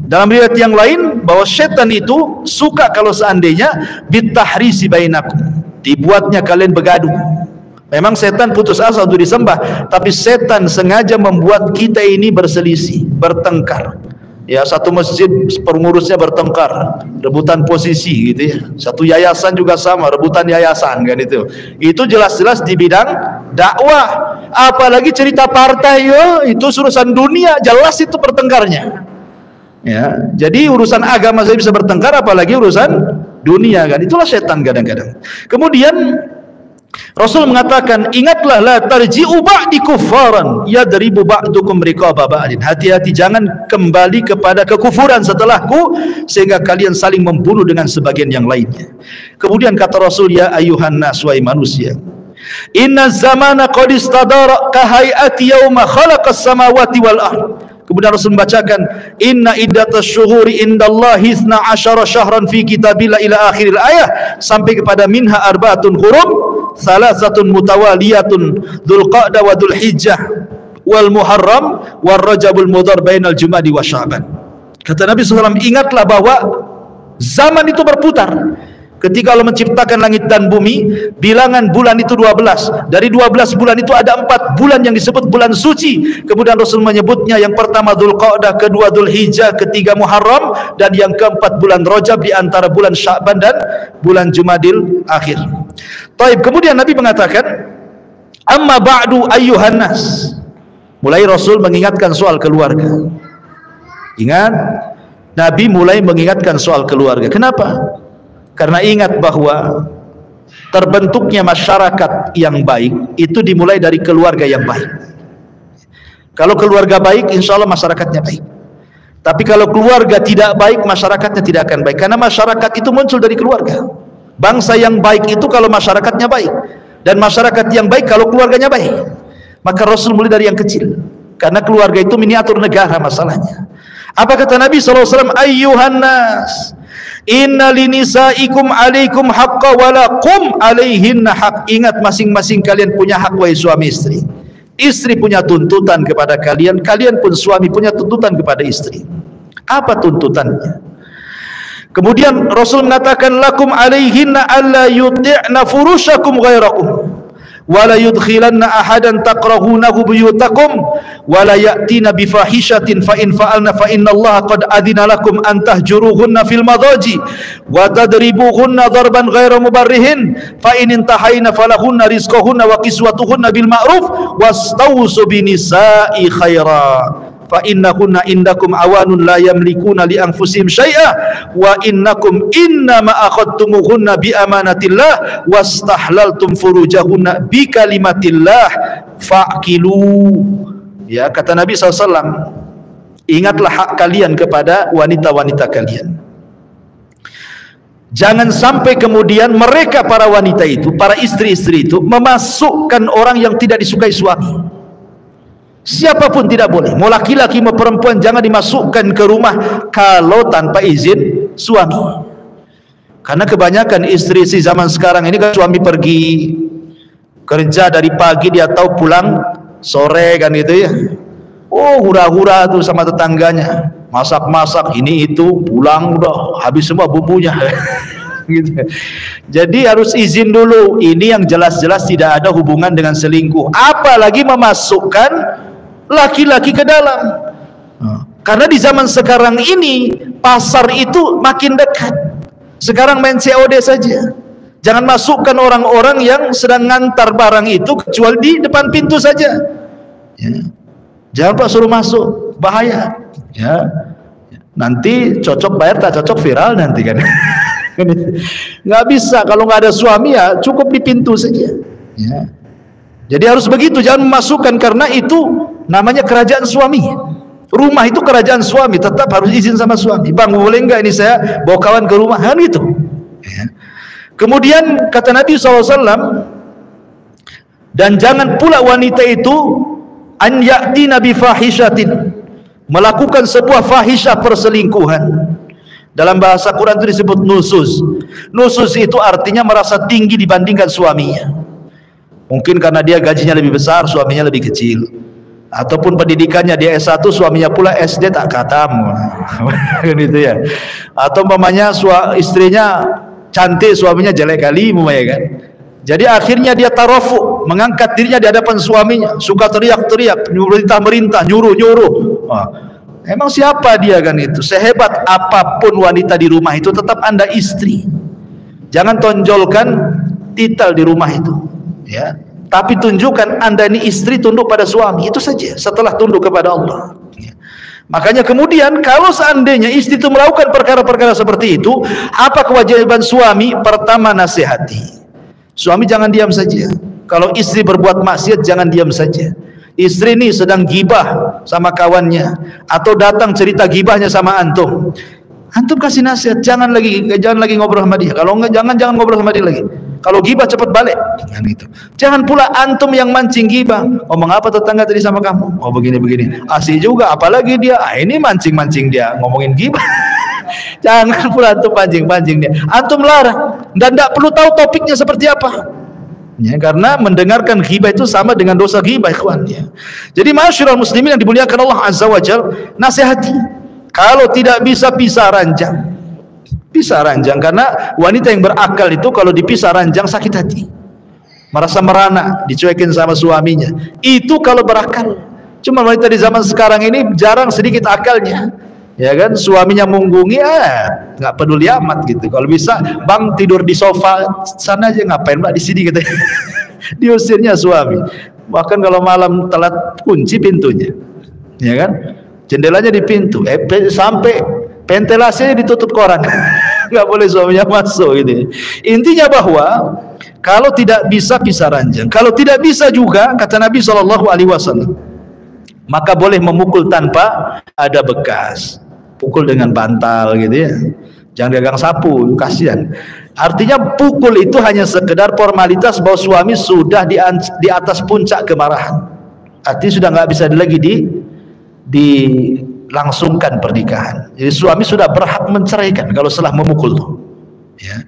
dalam riwayat yang lain bahwa setan itu suka kalau seandainya bitahrisi bainakum, dibuatnya kalian bergaduh. Memang setan putus asa untuk disembah, tapi setan sengaja membuat kita ini berselisih, bertengkar. Ya, satu masjid pengurusnya bertengkar, rebutan posisi gitu ya. Satu yayasan juga sama, rebutan yayasan kan itu. Itu jelas-jelas di bidang dakwah. Apalagi cerita partai, itu urusan dunia, jelas itu pertengkarnya. Ya, jadi urusan agama saya bisa bertengkar, apalagi urusan dunia kan. Itulah setan kadang-kadang. Kemudian Rasul mengatakan, ingatlah la tarji'u ba'di kuffaran yadribu ba'dukum riqaba ba'din. Hati-hati jangan kembali kepada kekufuran setelahku sehingga kalian saling membunuh dengan sebagian yang lainnya. Kemudian kata Rasul, ya ayuhan nas, wahai manusia, inna zamana qad istadara ka hayati yauma khalaqas samawati wal ard. Kemudian Rasul membacakan, inna iddatash syuhuri indallahi 12 syahran fi kitabillah ila akhiril ayah, sampai kepada minha arba'atun hurum salasatun mutawaliyatun dzulqa'dah wa dzulhijjah wal muharram war rajabul mudhar bainal jumadi wa sya'ban. Kata Nabi SAW, ingatlah bahwa zaman itu berputar. Ketika Allah menciptakan langit dan bumi, bilangan bulan itu 12. Dari 12 bulan itu ada 4 bulan yang disebut bulan suci. Kemudian Rasul menyebutnya, yang pertama Dzulqa'dah, kedua Dzulhijjah, ketiga Muharram, dan yang keempat bulan Rajab, di antara bulan Sya'ban dan bulan Jumadil akhir. Taib. Kemudian Nabi mengatakan, amma ba'du ayyuhan nas. Mulai Rasul mengingatkan soal keluarga. Ingat, Nabi mulai mengingatkan soal keluarga. Kenapa? Karena ingat bahwa terbentuknya masyarakat yang baik itu dimulai dari keluarga yang baik. Kalau keluarga baik, insya Allah masyarakatnya baik. Tapi kalau keluarga tidak baik, masyarakatnya tidak akan baik. Karena masyarakat itu muncul dari keluarga. Bangsa yang baik itu kalau masyarakatnya baik, dan masyarakat yang baik kalau keluarganya baik. Maka Rasul mulai dari yang kecil, karena keluarga itu miniatur negara masalahnya. Apa kata Nabi SAW? Ayyuhan nas, inna linisaikum alaikum haqqa walakum alaihinna haq. Ingat, masing-masing kalian punya hak, wahai suami istri. Istri punya tuntutan kepada kalian, kalian pun suami punya tuntutan kepada istri. Apa tuntutannya? Kemudian Rasul mengatakan, lakum alaihinna alla yuti'na furushakum ghairakum wala yudkhilanna ahadan takrahunahu buyutakum wala ya'tina bifahishatin fa in fa'alna fa innallaha qad adina lakum an tahjuruhunna fil madaji wa tadribuhunna darban ghaira mubarrihin fa in intahayna falahunna rizquhunna wa kiswatuhunna bil ma'ruf wastawsu binisa'i khaira fa innahunna indakum awanun la yamlikuna li anfusihim syai'a wa innakum innama akhadtumuhunna bi amanatillah wastahlaltum furujahunna bi kalimatillah fa'kilu. Ya, kata Nabi SAW, ingatlah hak kalian kepada wanita-wanita kalian. Jangan sampai kemudian mereka, para wanita itu, para istri-istri itu, memasukkan orang yang tidak disukai suami. Siapapun tidak boleh, mau laki-laki mau perempuan, jangan dimasukkan ke rumah kalau tanpa izin suami. Karena kebanyakan istri-istri zaman sekarang ini kan, suami pergi kerja dari pagi, dia tahu pulang sore kan gitu ya. Oh, hura-hura tuh sama tetangganya, masak-masak ini itu, pulang udah habis semua bumbunya. Gitu. Jadi harus izin dulu. Ini yang jelas-jelas tidak ada hubungan dengan selingkuh, apalagi memasukkan laki-laki ke dalam. Karena di zaman sekarang ini pasar itu makin dekat. Sekarang main COD saja. Jangan masukkan orang-orang yang sedang ngantar barang itu kecuali di depan pintu saja. Ya. Jangan Pak suruh masuk, bahaya. Ya. Nanti cocok bayar, tak cocok viral nanti kan. Nggak bisa, kalau nggak ada suami ya cukup di pintu saja. Ya. Jadi harus begitu, jangan memasukkan, karena itu namanya kerajaan suami. Rumah itu kerajaan suami, tetap harus izin sama suami. Bang, boleh enggak ini saya bawa kawan ke rumah, kan gitu. Ya. Kemudian kata Nabi SAW, dan jangan pula wanita itu an ya'tina bi fahishatin, melakukan sebuah fahisyah, perselingkuhan. Dalam bahasa Quran itu disebut nusus. Nusus itu artinya merasa tinggi dibandingkan suaminya. Mungkin karena dia gajinya lebih besar, suaminya lebih kecil. Ataupun pendidikannya dia S1, suaminya pula SD tak khatam. Gitu ya. Atau umpamanya istrinya cantik, suaminya jelek kali, ya kan. Jadi akhirnya dia tarafu, mengangkat dirinya di hadapan suaminya, suka teriak-teriak, merintah-merintah, nyuruh-nyuruh. Emang siapa dia kan itu? Sehebat apapun wanita di rumah itu, tetap Anda istri. Jangan tonjolkan titel di rumah itu, ya. Tapi tunjukkan Anda ini istri, tunduk pada suami, itu saja. Setelah tunduk kepada Allah, ya. Makanya kemudian kalau seandainya istri itu melakukan perkara-perkara seperti itu, apa kewajiban suami? Pertama, nasihati. Suami jangan diam saja. Kalau istri berbuat maksiat, jangan diam saja. Istri ini sedang gibah sama kawannya, atau datang cerita gibahnya sama antum. Antum kasih nasihat, jangan lagi ngobrol sama dia. Kalau enggak, jangan ngobrol sama dia lagi. Kalau gibah cepat balik, gitu. Jangan pula antum yang mancing gibah. Ngomong apa tetangga tadi sama kamu? Oh begini. Asik juga, apalagi dia. Ini mancing dia ngomongin gibah. Jangan pula antum pancing dia. Antum larang dan tidak perlu tahu topiknya seperti apa. Ya, karena mendengarkan ghibah itu sama dengan dosa ghibah, ikhwan. Ya. Jadi ma'asyiral muslimin yang dimuliakan Allah Azza wa Jalla, nasihati. Kalau tidak bisa, pisah ranjang. Pisah ranjang, karena wanita yang berakal itu kalau dipisah ranjang sakit hati, merasa merana, dicuekin sama suaminya. Itu kalau berakal. Cuma wanita di zaman sekarang ini jarang, sedikit akalnya. Ya kan, suaminya munggungi, nggak peduli amat gitu. Kalau bisa, bang tidur di sofa sana aja, ngapain mbak di sini gitu. Diusirnya suami. Bahkan kalau malam telat, kunci pintunya, ya kan, jendelanya di pintu, sampai ventilasinya ditutup koran. Nggak boleh suaminya masuk gitu. Intinya bahwa kalau tidak bisa, pisah ranjang. Kalau tidak bisa juga, kata Nabi SAW, maka boleh memukul tanpa ada bekas. Pukul dengan bantal gitu ya. Jangan gagang sapu, kasihan. Artinya pukul itu hanya sekedar formalitas bahwa suami sudah di atas puncak kemarahan. Artinya sudah nggak bisa lagi dilangsungkan pernikahan. Jadi suami sudah berhak menceraikan kalau setelah memukul tuh. Ya.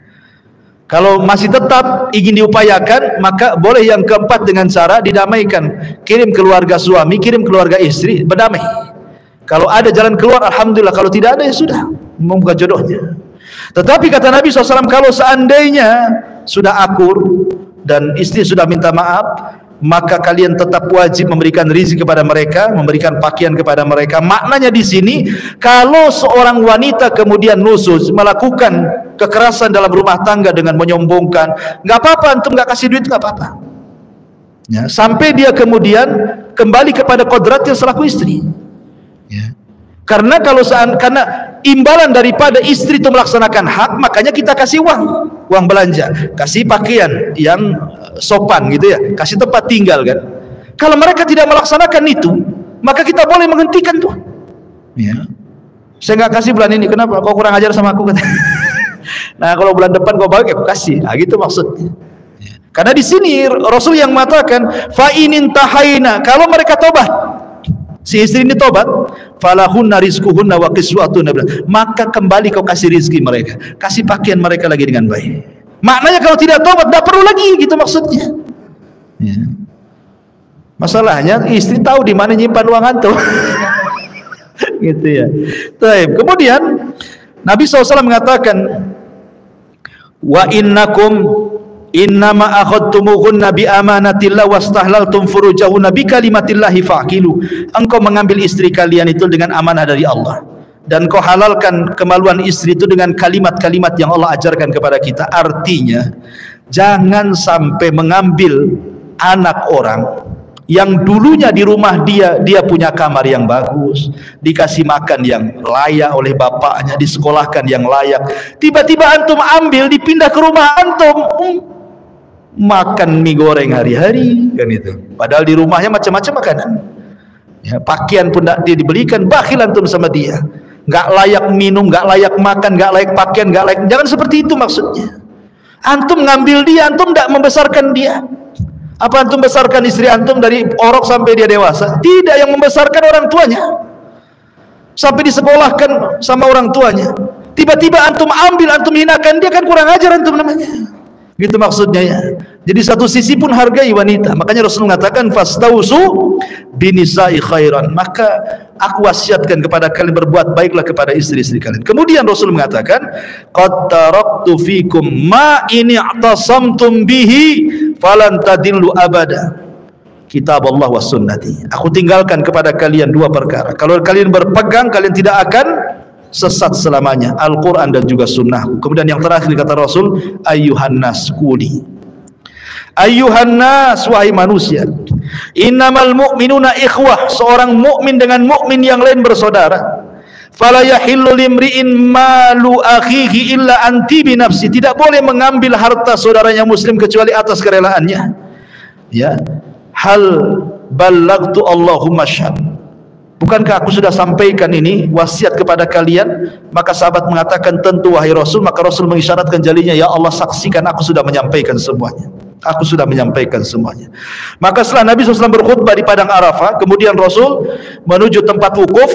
Kalau masih tetap ingin diupayakan, maka boleh yang keempat dengan cara didamaikan. Kirim keluarga suami, kirim keluarga istri, berdamai. Kalau ada jalan keluar, alhamdulillah. Kalau tidak ada, ya sudah, membuka jodohnya. Tetapi kata Nabi SAW, kalau seandainya sudah akur dan istri sudah minta maaf, maka kalian tetap wajib memberikan rizki kepada mereka, memberikan pakaian kepada mereka. Maknanya di sini, kalau seorang wanita kemudian nusus, melakukan kekerasan dalam rumah tangga dengan menyombongkan, nggak apa-apa, antum nggak kasih duit, nggak apa-apa. Ya, sampai dia kemudian kembali kepada kodratnya selaku istri. Ya. Karena imbalan daripada istri itu melaksanakan hak, makanya kita kasih uang belanja, kasih pakaian yang sopan gitu ya, kasih tempat tinggal kan. Kalau mereka tidak melaksanakan itu, maka kita boleh menghentikan tuh. Ya. Saya nggak kasih bulan ini, kenapa? Kau kurang ajar sama aku, kata. Nah kalau bulan depan kau balik, aku kasih. Nah, gitu maksudnya. Ya. Karena di sini Rasul yang mengatakan, fa inin tahaina, kalau mereka tobat, si istri ini tobat, falahunna rizquhunna wa qiswatuna, maka kembali kau kasih rizki mereka, kasih pakaian mereka lagi dengan baik. Maknanya kalau tidak tobat, tidak perlu lagi, gitu maksudnya. Ya. Masalahnya istri tahu di mana nyimpan uang antum. Gitu ya. Taib. Kemudian Nabi SAW mengatakan, wa innakum innama akhadtumuhunna bi amanatillah wastahlaltum furujahunna bi kalimatillahi faqilu. Engkau mengambil istri kalian itu dengan amanah dari Allah, dan kau halalkan kemaluan istri itu dengan kalimat-kalimat yang Allah ajarkan kepada kita. Artinya jangan sampai mengambil anak orang yang dulunya di rumah dia punya kamar yang bagus, dikasih makan yang layak oleh bapaknya, disekolahkan yang layak, tiba-tiba antum ambil, dipindah ke rumah antum, makan mie goreng hari-hari kan itu. Padahal di rumahnya macam-macam makanan. Ya, pakaian pun tidak dia dibelikan, bakhil antum sama dia. Nggak layak minum, nggak layak makan, nggak layak pakaian, nggak layak. Jangan seperti itu maksudnya. Antum ngambil dia, antum tidak membesarkan dia. Apa antum besarkan istri antum dari orok sampai dia dewasa? Tidak, yang membesarkan orang tuanya. Sampai disekolahkan sama orang tuanya. Tiba-tiba antum ambil, antum hinakan dia, kan kurang ajar antum namanya. Gitu maksudnya ya. Jadi satu sisi pun hargai wanita. Makanya Rasul mengatakan fastausu binisa'i khairan. Maka aku wasiatkan kepada kalian, berbuat baiklah kepada istri-istri kalian. Kemudian Rasul mengatakan, qad taraktu fikum ma in i'tasamtum bihi falan tadillu abada. Kitab Allah was sunnati. Aku tinggalkan kepada kalian dua perkara. Kalau kalian berpegang, kalian tidak akan sesat selamanya, Al-Quran dan juga sunnahku. Kemudian yang terakhir kata Rasul, ayyuhan nas kuli, ayyuhan nas, wahai manusia, Innamal mu'minuna ikhwah, seorang mukmin dengan mukmin yang lain bersaudara. Fala yahillu limri'in malu akhihi illa anti bi nafsi, tidak boleh mengambil harta saudaranya muslim kecuali atas kerelaannya. Ya, hal ballagtu Allahumma syahad, bukankah aku sudah sampaikan ini wasiat kepada kalian? Maka sahabat mengatakan, tentu wahai Rasul. Maka Rasul mengisyaratkan jarinya, ya Allah saksikan aku sudah menyampaikan semuanya, aku sudah menyampaikan semuanya. Maka setelah Nabi SAW berkhutbah di padang Arafah, kemudian Rasul menuju tempat wukuf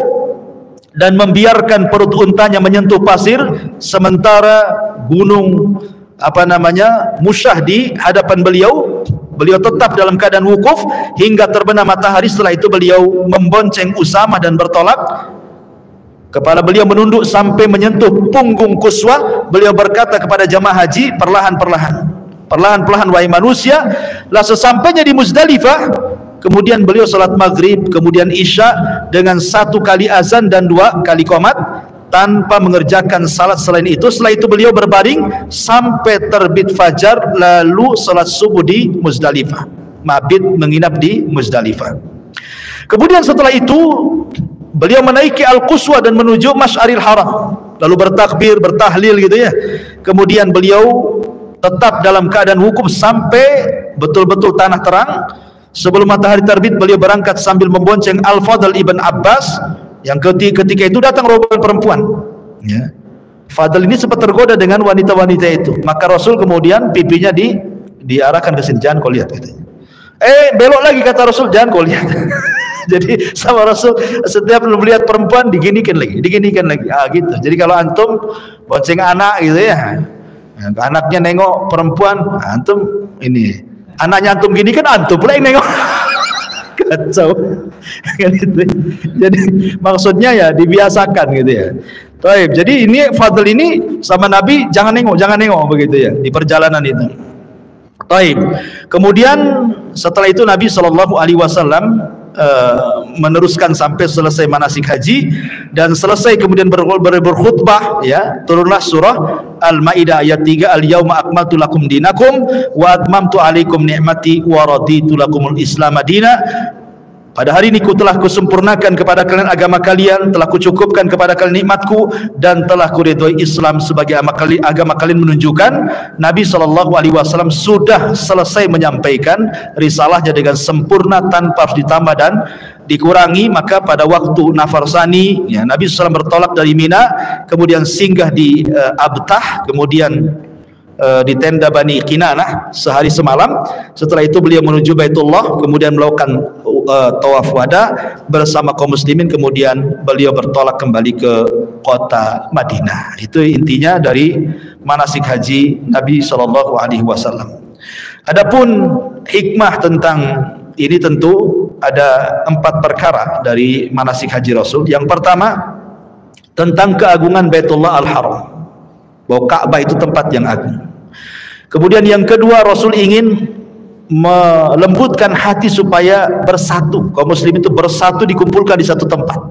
dan membiarkan perut untanya menyentuh pasir, sementara gunung Musyah di hadapan beliau. Beliau tetap dalam keadaan wukuf hingga terbenam matahari. Setelah itu beliau membonceng Usamah dan bertolak. Kepala beliau menunduk sampai menyentuh punggung Quswa. Beliau berkata kepada jamaah haji, perlahan-lahan wahai manusia. Lah sesampainya di Muzdalifah, kemudian beliau salat maghrib, kemudian isya dengan 1 kali azan dan 2 kali qomat, tanpa mengerjakan salat selain itu. Setelah itu beliau berbaring sampai terbit fajar, lalu salat subuh di Muzdalifah, mabit menginap di Muzdalifah. Kemudian setelah itu beliau menaiki Al-Quswa dan menuju Masy'aril Haram, lalu bertakbir, bertahlil gitu ya. Kemudian beliau tetap dalam keadaan wukuf sampai betul-betul tanah terang. Sebelum matahari terbit beliau berangkat sambil membonceng Al-Fadl ibn Abbas, yang ketika itu datang rombongan perempuan, ya. Fadl ini sempat tergoda dengan wanita-wanita itu. Maka Rasul kemudian pipinya diarahkan ke sini, jangan kau lihat katanya. Belok lagi kata Rasul, jangan kau lihat. Jadi sama Rasul setiap melihat perempuan diginikan lagi. Gitu. Jadi kalau antum bonceng anak gitu ya, anaknya nengok perempuan, antum ini anaknya antum gini kan, antum pula yang nengok. Kacau. Jadi maksudnya ya dibiasakan gitu ya. Baik, jadi ini Fadl ini sama Nabi jangan nengok begitu ya di perjalanan itu. Baik. Kemudian setelah itu Nabi SAW meneruskan sampai selesai manasik haji, dan selesai kemudian berkhutbah, ya, turunlah surah Al-Maidah ayat 3, Al-yauma akmaltu lakum dinakum wa atmamtu alaikum ni'mati wa raditu lakumul Islam madina. Pada hari ini telah kusempurnakan kepada kalian agama kalian, telah kucukupkan kepada kalian nikmatku, dan telah kuridhoi Islam sebagai agama kalian, menunjukkan Nabi SAW sudah selesai menyampaikan risalahnya dengan sempurna tanpa harus ditambah dan dikurangi. Maka pada waktu nafar sani, ya, Nabi SAW bertolak dari Mina, kemudian singgah di Abtah, kemudian di tenda Bani Kinanah sehari semalam. Setelah itu beliau menuju Baitullah, kemudian melakukan tawaf wada bersama kaum muslimin, kemudian beliau bertolak kembali ke kota Madinah. Itu intinya dari manasik haji Nabi SAW. Adapun hikmah tentang ini tentu ada 4 perkara dari manasik haji Rasul. Yang pertama tentang keagungan Baitullah Al-Haram, bahwa Ka'bah itu tempat yang agung. Kemudian yang kedua, Rasul ingin melembutkan hati supaya bersatu, kaum muslim itu bersatu, dikumpulkan di satu tempat,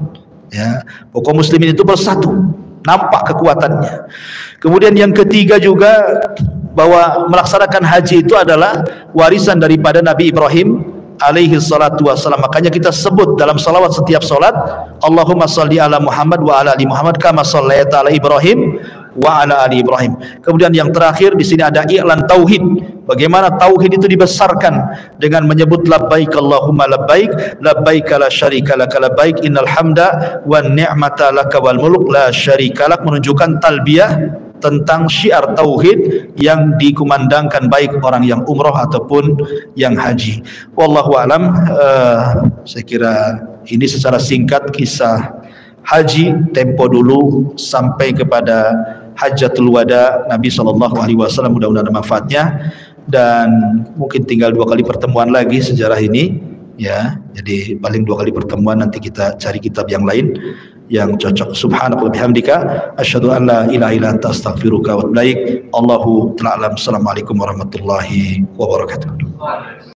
ya, kaum muslimin itu bersatu, nampak kekuatannya. Kemudian yang ketiga juga bahwa melaksanakan haji itu adalah warisan daripada Nabi Ibrahim alaihi salatu wassalam. Makanya kita sebut dalam salawat setiap salat, Allahumma salli ala Muhammad wa ala ali Muhammad kama shallaita ala Ibrahim wa ala ali Ibrahim. Kemudian yang terakhir di sini ada i'lan tauhid, bagaimana tauhid itu dibesarkan dengan menyebut labbaik Allahumma labbaik, labbaik la syarika lak labbaik, innal hamda wan ni'mata lak wal mulk la syarika lak, menunjukkan talbiyah tentang syiar tauhid yang dikumandangkan baik orang yang umroh ataupun yang haji. Wallahu alam. Saya kira ini secara singkat kisah haji tempo dulu sampai kepada Hajjatul Wada Nabi SAW. Mudah-mudahan ada manfaatnya, dan mungkin tinggal 2 kali pertemuan lagi sejarah ini, ya. Jadi paling 2 kali pertemuan, nanti kita cari kitab yang lain yang cocok. Subhanallah bihamdika asyhadu an la ilaha illa anta astaghfiruka wa atubu ilaik. Allahu ta'ala alam. Assalamualaikum warahmatullahi wabarakatuh.